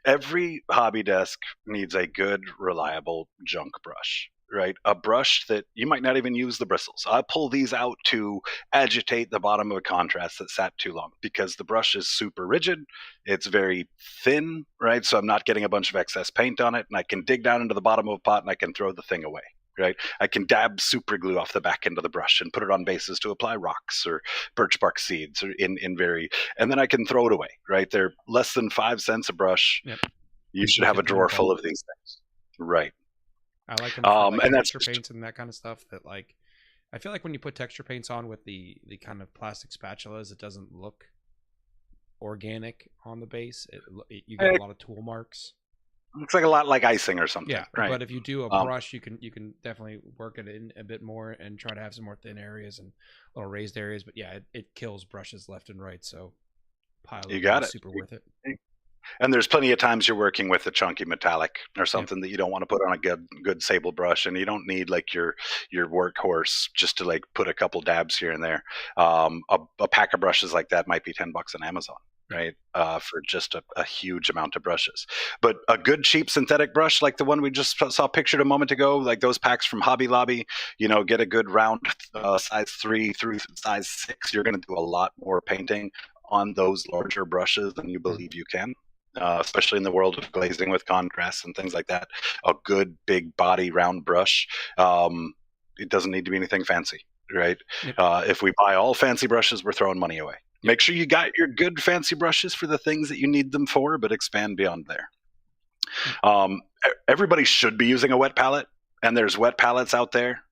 Every hobby desk needs a good, reliable junk brush. Right, a brush that you might not even use the bristles. I pull these out to agitate the bottom of a contrast that sat too long, because the brush is super rigid. It's very thin, right? So I'm not getting a bunch of excess paint on it, and I can dig down into the bottom of a pot and I can throw the thing away. Right, I can dab super glue off the back end of the brush and put it on bases to apply rocks or birch bark seeds, or and then I can throw it away. Right, they're less than 5 cents a brush. Yep. You should have a drawer full of these things. Right. I like them for and texture paints and that kind of stuff. That I feel like when you put texture paints on with the kind of plastic spatulas, it doesn't look organic on the base. You get a lot of tool marks. Looks like a lot like icing or something. Yeah, right. But if you do a brush, you can definitely work it in a bit more and try to have some more thin areas and little raised areas. But yeah, it kills brushes left and right. So pilot is super worth it. And there's plenty of times you're working with a chunky metallic or something that you don't want to put on a good sable brush, and you don't need like your workhorse just to like put a couple dabs here and there. A pack of brushes like that might be $10 on Amazon, right? For just a huge amount of brushes. But a good cheap synthetic brush like the one we just saw pictured a moment ago, like those packs from Hobby Lobby, get a good round size 3 through size 6. You're going to do a lot more painting on those larger brushes than you believe you can. Especially in the world of glazing with contrasts and things like that. A good big body round brush. It doesn't need to be anything fancy, right? Yep. If we buy all fancy brushes, we're throwing money away. Yep. Make sure you got your good fancy brushes for the things that you need them for, but expand beyond there. Everybody should be using a wet palette, and there's wet palettes out there,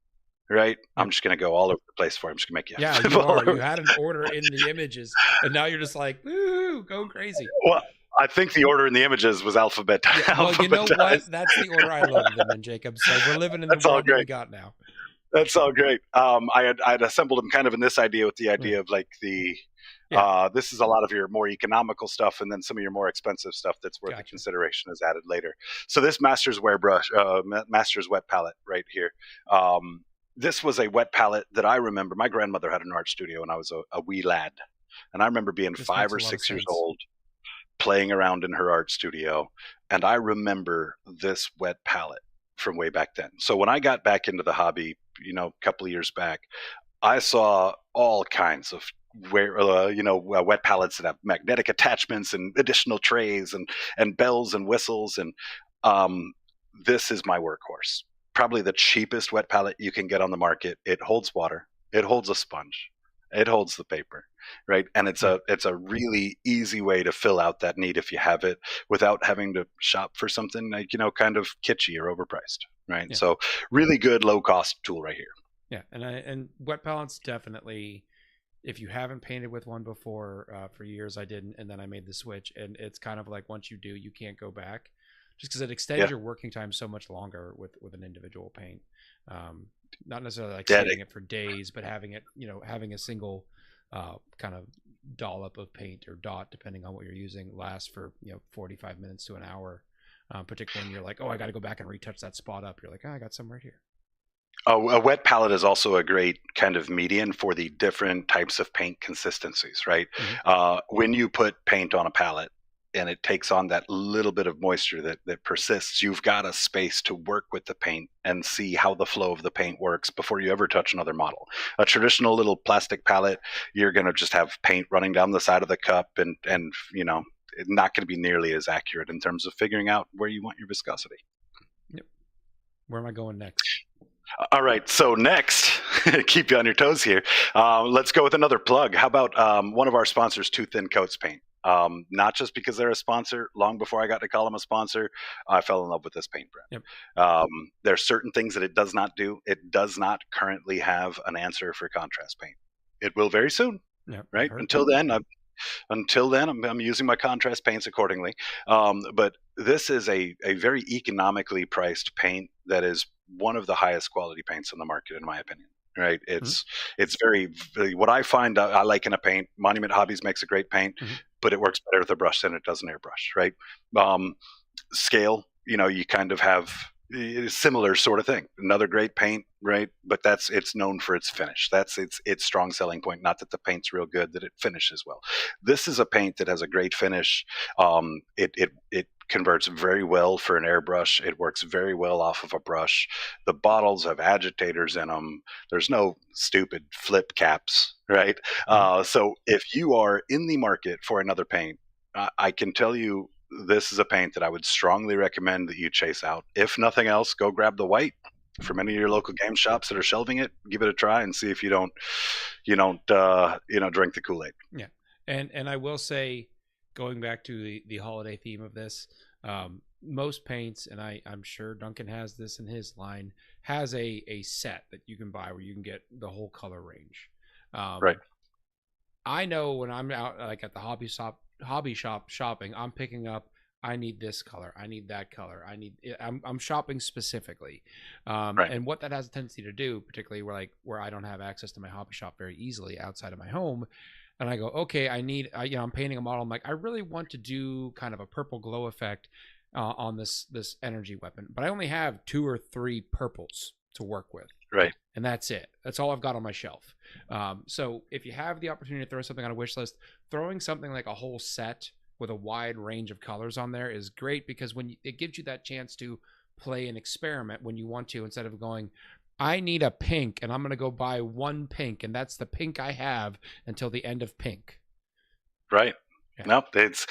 right? I'm just going to go all over the place for it. I'm just going to make you. Yeah, you are. You had an order in the images, and now you're just like, woo, go crazy. Well, I think the order in the images was alphabetized. Yeah, well, you know what? That's the order I loaded them in, Jacob. So we're living in the world that we got now. That's all great. I'd assembled them kind of in this idea with the idea of like this is a lot of your more economical stuff, and then some of your more expensive stuff that's worth the consideration is added later. So this Master's Wet palette right here. This was a wet palette that I remember. My grandmother had an art studio when I was a wee lad, and I remember being 5 or 6 years old, playing around in her art studio, and I remember this wet palette from way back then. So when I got back into the hobby, a couple of years back, I saw all kinds of wet palettes that have magnetic attachments and additional trays and bells and whistles, and this is my workhorse. Probably the cheapest wet palette you can get on the market. It holds water. It holds a sponge. It holds the paper, right? And it's a really easy way to fill out that need if you have it without having to shop for something like, kind of kitschy or overpriced, right? Yeah. So really good low cost tool right here. Yeah, and wet palettes definitely. If you haven't painted with one before, for years I didn't, and then I made the switch, and it's kind of like once you do, you can't go back, just because it extends your working time so much longer with an individual paint. Not necessarily like saving it for days, but having it, having a single kind of dollop of paint or dot, depending on what you're using, lasts for 45 minutes to an hour. Particularly when you're like, oh, I got to go back and retouch that spot up. You're like, oh, I got some right here. A wet palette is also a great kind of median for the different types of paint consistencies, right? Mm-hmm. When you put paint on a palette and it takes on that little bit of moisture that persists, you've got a space to work with the paint and see how the flow of the paint works before you ever touch another model. A traditional little plastic palette, you're going to just have paint running down the side of the cup and not going to be nearly as accurate in terms of figuring out where you want your viscosity. Yep. Where am I going next? All right, so next, keep you on your toes here. Let's go with another plug. How about one of our sponsors, Too Thin Coats Paint? Not just because they're a sponsor. Long before I got to call them a sponsor, I fell in love with this paint brand. Yep. There are certain things that it does not do. It does not currently have an answer for contrast paint. It will very soon, right? Until then, I'm using my contrast paints accordingly. But this is a very economically priced paint that is one of the highest quality paints on the market, in my opinion. Right? It's very what I find I like in a paint. Monument Hobbies makes a great paint, but it works better with a brush than it does an airbrush. Right? Scale, you kind of have a similar sort of thing. Another great paint, right? But it's known for its finish. That's its strong selling point. Not that the paint's real good, that it finishes well. This is a paint that has a great finish. It converts very well for an airbrush. It works very well off of a brush. The bottles have agitators in them. There's no stupid flip caps, right? So if you are in the market for another paint, I can tell you this is a paint that I would strongly recommend that you chase out. If nothing else, go grab the white from any of your local game shops that are shelving it. Give it a try and see if you don't drink the Kool-Aid. Yeah, and I will say, going back to the holiday theme of this, most paints, and I'm sure Duncan has this in his line, has a set that you can buy where you can get the whole color range. Right. I know when I'm out like at the hobby shop shopping, I'm picking up, I need this color, I need that color, I'm shopping specifically. Right. And what that has a tendency to do, particularly where I don't have access to my hobby shop very easily outside of my home, and I go, okay, I'm painting a model. I'm like, I really want to do kind of a purple glow effect on this energy weapon, but I only have 2 or 3 purples to work with. Right. And that's it. That's all I've got on my shelf. So if you have the opportunity to throw something on a wish list, throwing something like a whole set with a wide range of colors on there is great, because it gives you that chance to play and experiment when you want to, instead of going, I need a pink and I'm going to go buy one pink and that's the pink I have until the end of pink. Right. Yeah. No, it's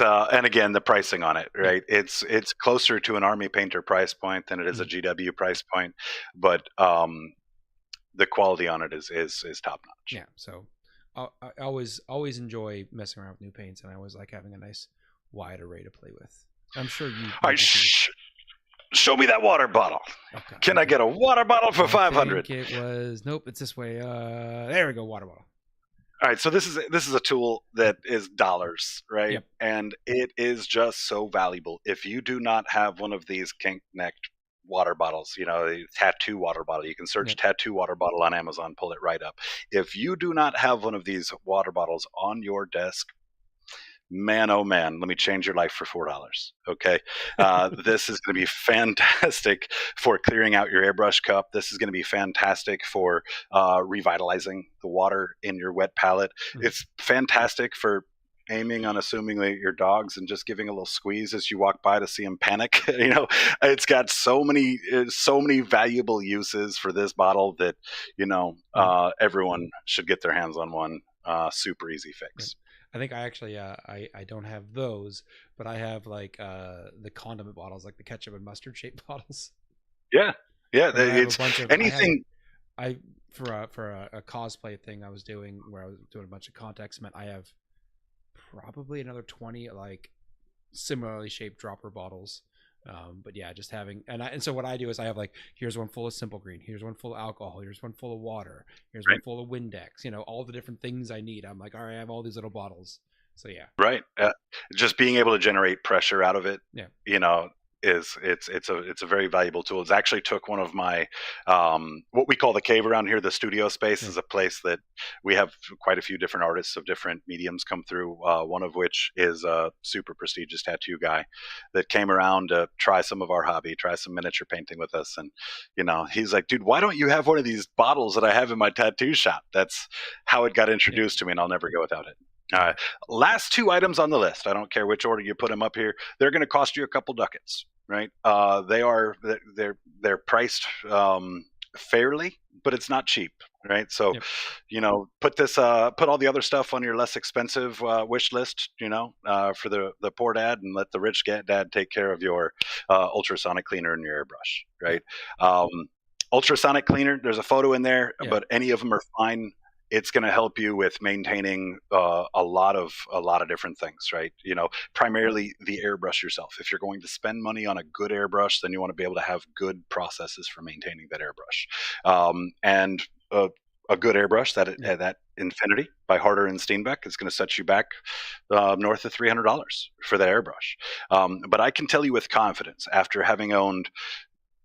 and again, the pricing on it, right? It's closer to an Army Painter price point than it is a GW price point, but the quality on it is top notch. Yeah. So I always enjoy messing around with new paints, and I always like having a nice wide array to play with. I'm sure you. All right, show me that water bottle. Okay. Can I get a water bottle for 500? It was nope. It's this way. There we go. Water bottle. All right, so this is a tool that is dollars, right? Yep. And it is just so valuable. If you do not have one of these kink-necked water bottles, tattoo water bottle, you can search tattoo water bottle on Amazon, pull it right up. If you do not have one of these water bottles on your desk, man, oh man, let me change your life for $4. Okay. This is going to be fantastic for clearing out your airbrush cup. This is going to be fantastic for revitalizing the water in your wet palette. Mm-hmm. It's fantastic for aiming unassumingly at your dogs and just giving a little squeeze as you walk by to see them panic. It's got so many valuable uses for this bottle that, everyone should get their hands on one. Super easy fix. I think I actually I don't have those, but I have like the condiment bottles, like the ketchup and mustard shaped bottles. Yeah, it's anything. For a cosplay thing I was doing where I was doing a bunch of contact cement. I have probably another 20 like similarly shaped dropper bottles. But yeah, just having and so what I do is I have like, here's one full of Simple Green, here's one full of alcohol, here's one full of water, here's one full of Windex, all the different things I need. I'm like, all right, I have all these little bottles. So yeah, right. Just being able to generate pressure out of it, it's a very valuable tool. It's actually took one of my what we call the cave around here. The studio space is a place that we have quite a few different artists of different mediums come through. One of which is a super prestigious tattoo guy that came around to try some of our hobby, try some miniature painting with us. And he's like, dude, why don't you have one of these bottles that I have in my tattoo shop? That's how it got introduced to me, and I'll never go without it. Last two items on the list. I don't care which order you put them up here. They're going to cost you a couple ducats, right? They're priced fairly, but it's not cheap, right? So, put all the other stuff on your less expensive wish list, for the poor dad, and let the rich dad take care of your ultrasonic cleaner and your airbrush, right? Ultrasonic cleaner. There's a photo in there, but any of them are fine. It's going to help you with maintaining a lot of different things, right? Primarily the airbrush yourself. If you're going to spend money on a good airbrush, then you want to be able to have good processes for maintaining that airbrush. And a good airbrush, that Infinity by Harder and Steenbeck, is going to set you back north of $300 for that airbrush. But I can tell you with confidence, after having owned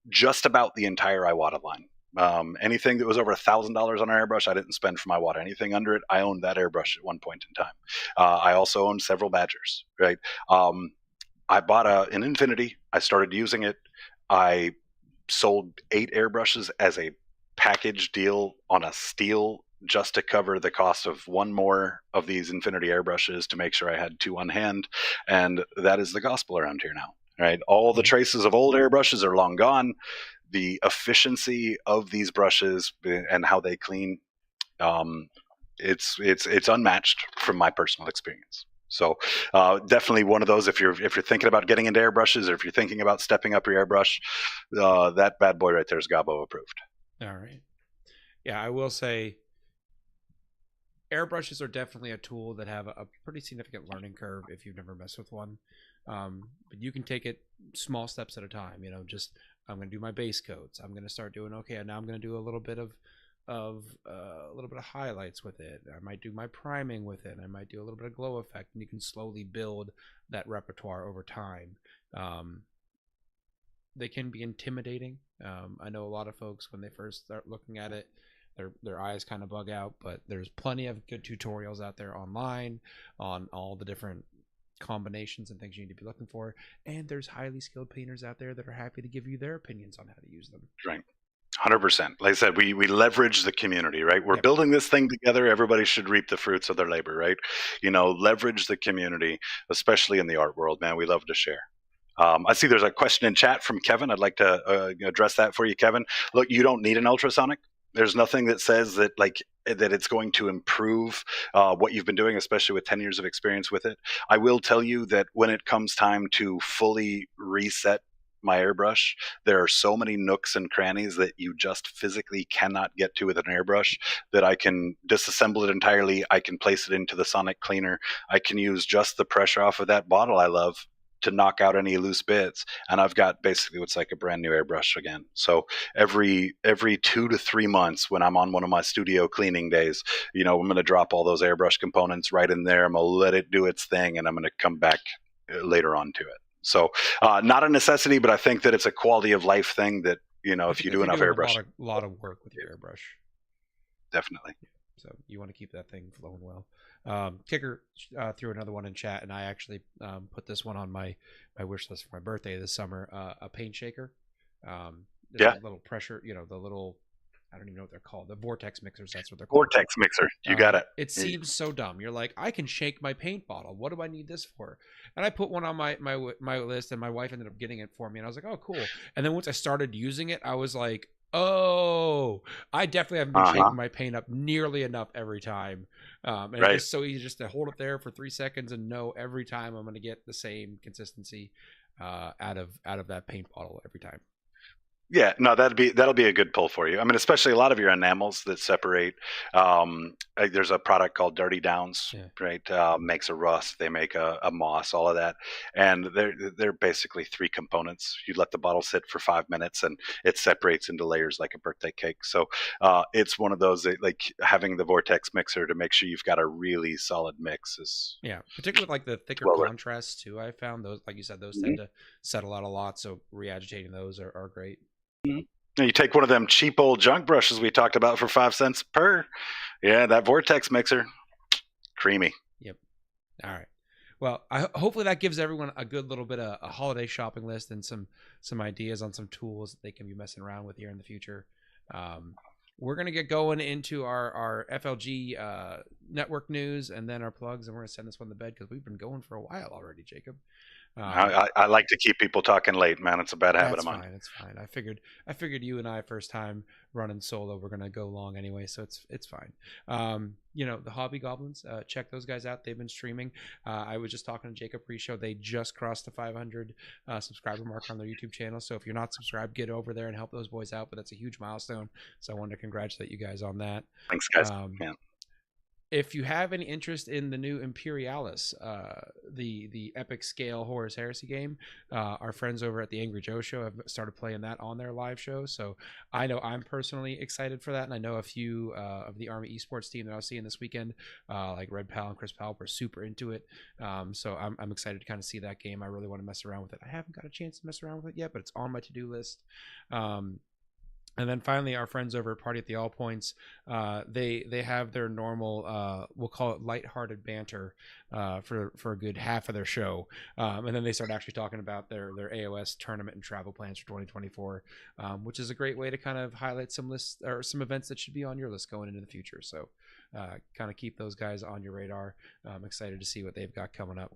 just about the entire Iwata line, anything that was over $1,000 on an airbrush, I didn't spend for my Iwata. Anything under it, I owned that airbrush at one point in time. I also owned several Badgers, right? I bought an Infinity. I started using it. I sold 8 airbrushes as a package deal on a steel, just to cover the cost of one more of these Infinity airbrushes, to make sure I had 2 on hand. And that is the gospel around here now, right? All the traces of old airbrushes are long gone. The efficiency of these brushes and how they clean, it's unmatched from my personal experience. So definitely one of those, if you're thinking about getting into airbrushes, or if you're thinking about stepping up your airbrush, that bad boy right there is Gabo approved. All right. Yeah, I will say airbrushes are definitely a tool that have a pretty significant learning curve if you've never messed with one. But you can take it small steps at a time. Just I'm going to do my base coats. I'm going to start doing now I'm going to do a little bit of highlights with it. I might do my priming with it. I might do a little bit of glow effect, and you can slowly build that repertoire over time. They can be intimidating. I know a lot of folks, when they first start looking at it, their eyes kind of bug out, but there's plenty of good tutorials out there online on all the different combinations and things you need to be looking for, and there's highly skilled painters out there that are happy to give you their opinions on how to use them. Right. 100%. Like I said, we leverage the community, right? We're building this thing together. Everybody should reap the fruits of their labor, right? Leverage the community, especially in the art world, man. We love to share. I see there's a question in chat from Kevin. I'd like to address that for you, Kevin. Look, you don't need an ultrasonic. There's nothing that says that it's going to improve what you've been doing, especially with 10 years of experience with it. I will tell you that when it comes time to fully reset my airbrush, there are so many nooks and crannies that you just physically cannot get to with an airbrush that I can disassemble it entirely. I can place it into the sonic cleaner. I can use just the pressure off of that bottle I love to knock out any loose bits, and I've got basically what's like a brand new airbrush again. So every 2 to 3 months, when I'm on one of my studio cleaning days, I'm going to drop all those airbrush components right in there. I'm going to let it do its thing, and I'm going to come back later on to it. So not a necessity, but I think that it's a quality of life thing that, if you do enough airbrush. A lot of work with your airbrush. Definitely. So you want to keep that thing flowing well. Kicker threw another one in chat, and I actually put this one on my wish list for my birthday this summer. A paint shaker. A little pressure, the little, I don't even know what they're called. The vortex mixers, that's what they're called. Vortex mixer. You got it. It seems so dumb. You're like, I can shake my paint bottle. What do I need this for? And I put one on my list, and my wife ended up getting it for me. And I was like, oh, cool. And then once I started using it, I was like, oh, I definitely haven't been shaking my paint up nearly enough every time. And it's just so easy just to hold it there for 3 seconds and know every time I'm going to get the same consistency out of that paint bottle every time. Yeah, no, that'll be a good pull for you. I mean, especially a lot of your enamels that separate. There's a product called Dirty Downs, right? Makes a rust, they make a moss, all of that, and they're basically 3 components. You let the bottle sit for 5 minutes, and it separates into layers like a birthday cake. So it's one of those that, like, having the vortex mixer to make sure you've got a really solid mix is particularly with like the thicker contrasts too. I found those, like you said, those tend to settle out a lot. So re-agitating those are great. You take one of them cheap old junk brushes we talked about for 5 cents per. Yeah, that vortex mixer, creamy. Yep. All right. Well, hopefully that gives everyone a good little bit of a holiday shopping list and some ideas on some tools that they can be messing around with here in the future. We're going to get going into our FLG network news and then our plugs, and we're going to send this one to bed because we've been going for a while already, Jacob. I like to keep people talking late, man. It's a bad habit of mine. It's fine. I figured you and I, first time running solo, we're gonna go long anyway, so it's fine. The Hobby Goblins, check those guys out. They've been streaming. I was just talking to Jacob pre-show. They just crossed the 500 subscriber mark on their YouTube channel. So if you're not subscribed, get over there and help those boys out. But that's a huge milestone. So I wanted to congratulate you guys on that. Thanks, guys. If you have any interest in the new Imperialis, the epic scale Horus Heresy game, our friends over at the Angry Joe Show have started playing that on their live show. So I know I'm personally excited for that, and I know a few of the Army esports team that I was seeing this weekend, like Red Pal and Chris Powell, were super into it. So I'm excited to kind of see that game. I really want to mess around with it. I haven't got a chance to mess around with it yet, but it's on my to-do list. And then finally, our friends over at Party at the All Points, they have their normal, we'll call it lighthearted banter for a good half of their show. And then they start actually talking about their AOS tournament and travel plans for 2024, which is a great way to kind of highlight some lists or some events that should be on your list going into the future. So kind of keep those guys on your radar. I'm excited to see what they've got coming up.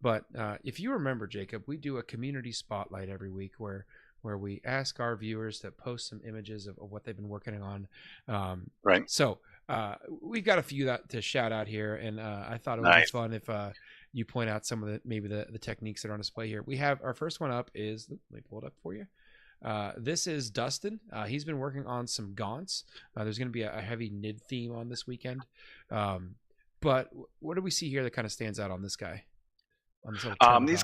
But if you remember, Jacob, we do a community spotlight every week where we ask our viewers to post some images of what they've been working on. Right. So we've got a few to shout out here, and I thought it would be fun if you point out some of the techniques that are on display here. We have our first one up is, let me pull it up for you. This is Dustin. He's been working on some gaunts. There's going to be a heavy Nid theme on this weekend. But what do we see here that kind of stands out on this guy? On this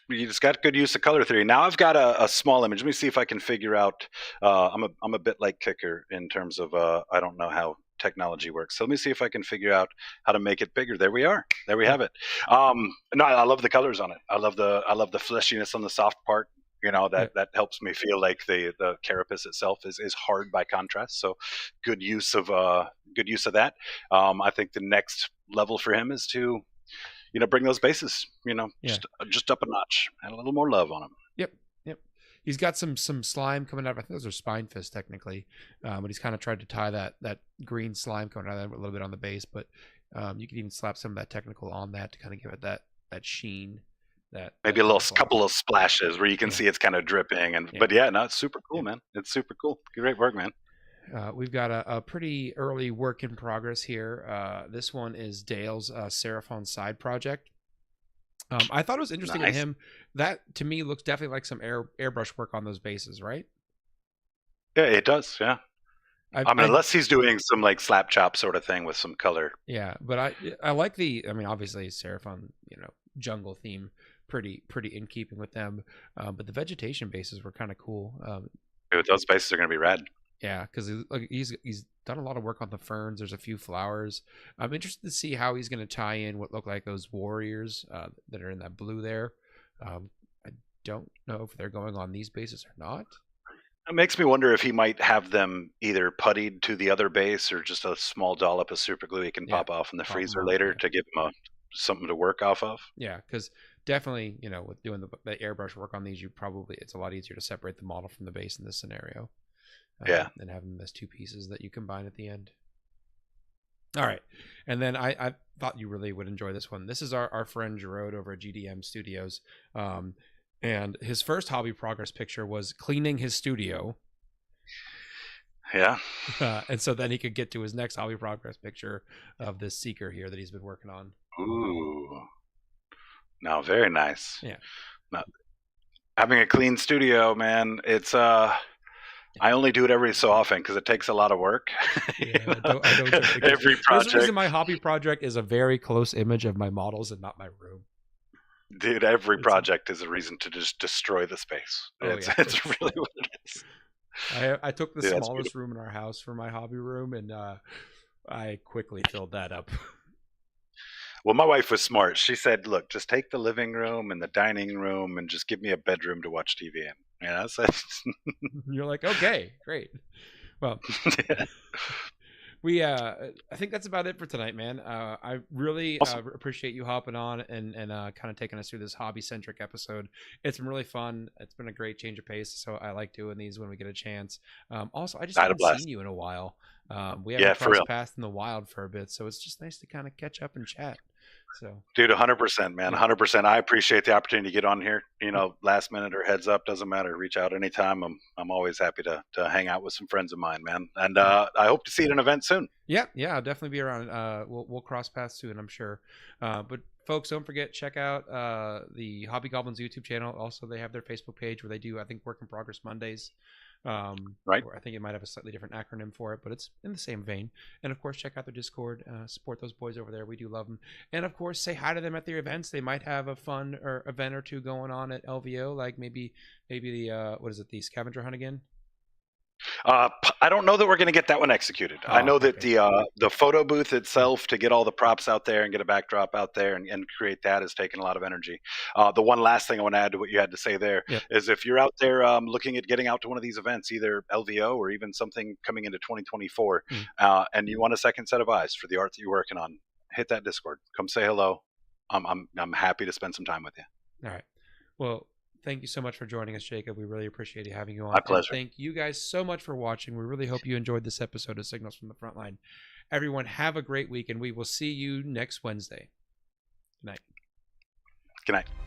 he's got good use of color theory. Now I've got a small image. Let me see if I can figure out. I'm a bit like Kicker in terms of I don't know how technology works. So let me see if I can figure out how to make it bigger. There we are. There we have it. No, I love the colors on it. I love the fleshiness on the soft part. That helps me feel like the carapace itself is hard by contrast. So good use of that. I think the next level for him is to bring those bases, just up a notch and a little more love on them. Yep. He's got some slime coming out. I think those are spine fists technically, but he's kind of tried to tie that green slime coming out of that a little bit on the base. But you can even slap some of that technical on that to kind of give it that sheen. Maybe couple of splashes where you can see it's kind of dripping. But it's super cool, man. It's super cool. Great work, man. We've got a pretty early work in progress here. This one is Dale's Seraphon side project. I thought it was interesting in him. That, to me, looks definitely like some airbrush work on those bases, right? Yeah, it does, yeah. Unless he's doing some like slap chop sort of thing with some color. Yeah, but I like obviously Seraphon, jungle theme, pretty in keeping with them. But the vegetation bases were kind of cool. Dude, those bases are going to be rad. Yeah, because he's done a lot of work on the ferns. There's a few flowers. I'm interested to see how he's going to tie in what look like those warriors that are in that blue there. I don't know if they're going on these bases or not. It makes me wonder if he might have them either puttied to the other base or just a small dollop of super glue he can pop off in the freezer later to give him something to work off of. Yeah, because definitely, with doing the airbrush work on these, it's a lot easier to separate the model from the base in this scenario. Than having them as two pieces that you combine at the end. All right. And then I thought you really would enjoy this one. This is our friend Jarod over at GDM Studios. And his first hobby progress picture was cleaning his studio. Yeah. And so then he could get to his next hobby progress picture of this Seeker here that he's been working on. Ooh. Now, very nice. Yeah. Now, having a clean studio, man, it's I only do it every so often because it takes a lot of work. Yeah, I don't every project. There's a reason my hobby project is a very close image of my models and not my room. Dude, every project is a reason to just destroy the space. It's really what it is. I took the smallest room in our house for my hobby room, and I quickly filled that up. Well, my wife was smart. She said, look, just take the living room and the dining room and just give me a bedroom to watch TV in. Yeah, so you're like, okay, great. Well, I think that's about it for tonight, man. I really appreciate you hopping on and kind of taking us through this hobby-centric episode. It's been really fun. It's been a great change of pace, so I like doing these when we get a chance. Also, I just haven't seen you in a while. We haven't crossed paths in the wild for a bit, so it's just nice to kind of catch up and chat. So, dude, 100%, man, 100%. I appreciate the opportunity to get on here. Last minute or heads up, doesn't matter. Reach out anytime. I'm always happy to hang out with some friends of mine, man. And I hope to see you at an event soon. Yeah, I'll definitely be around. We'll cross paths soon, I'm sure. But folks, don't forget, check out the Hobby Goblins YouTube channel. Also, they have their Facebook page where they do, I think, Work in Progress Mondays. Right. I think it might have a slightly different acronym for it, but it's in the same vein. And of course, check out their Discord. Support those boys over there. We do love them. And of course, say hi to them at their events. They might have a fun event or two going on at LVO, like maybe the what is it, the scavenger hunt again? I don't know that we're going to get that one executed. I know that the photo booth itself, to get all the props out there and get a backdrop out there and create that, has taken a lot of energy. The one last thing I want to add to what you had to say there is if you're out there looking at getting out to one of these events, either LVO or even something coming into 2024, and you want a second set of eyes for the art that you're working on, hit that Discord. Come say hello. I'm happy to spend some time with you. All right. Well, thank you so much for joining us, Jacob. We really appreciate having you on. My pleasure. And thank you guys so much for watching. We really hope you enjoyed this episode of Signals from the Frontline. Everyone, have a great week, and we will see you next Wednesday. Good night. Good night.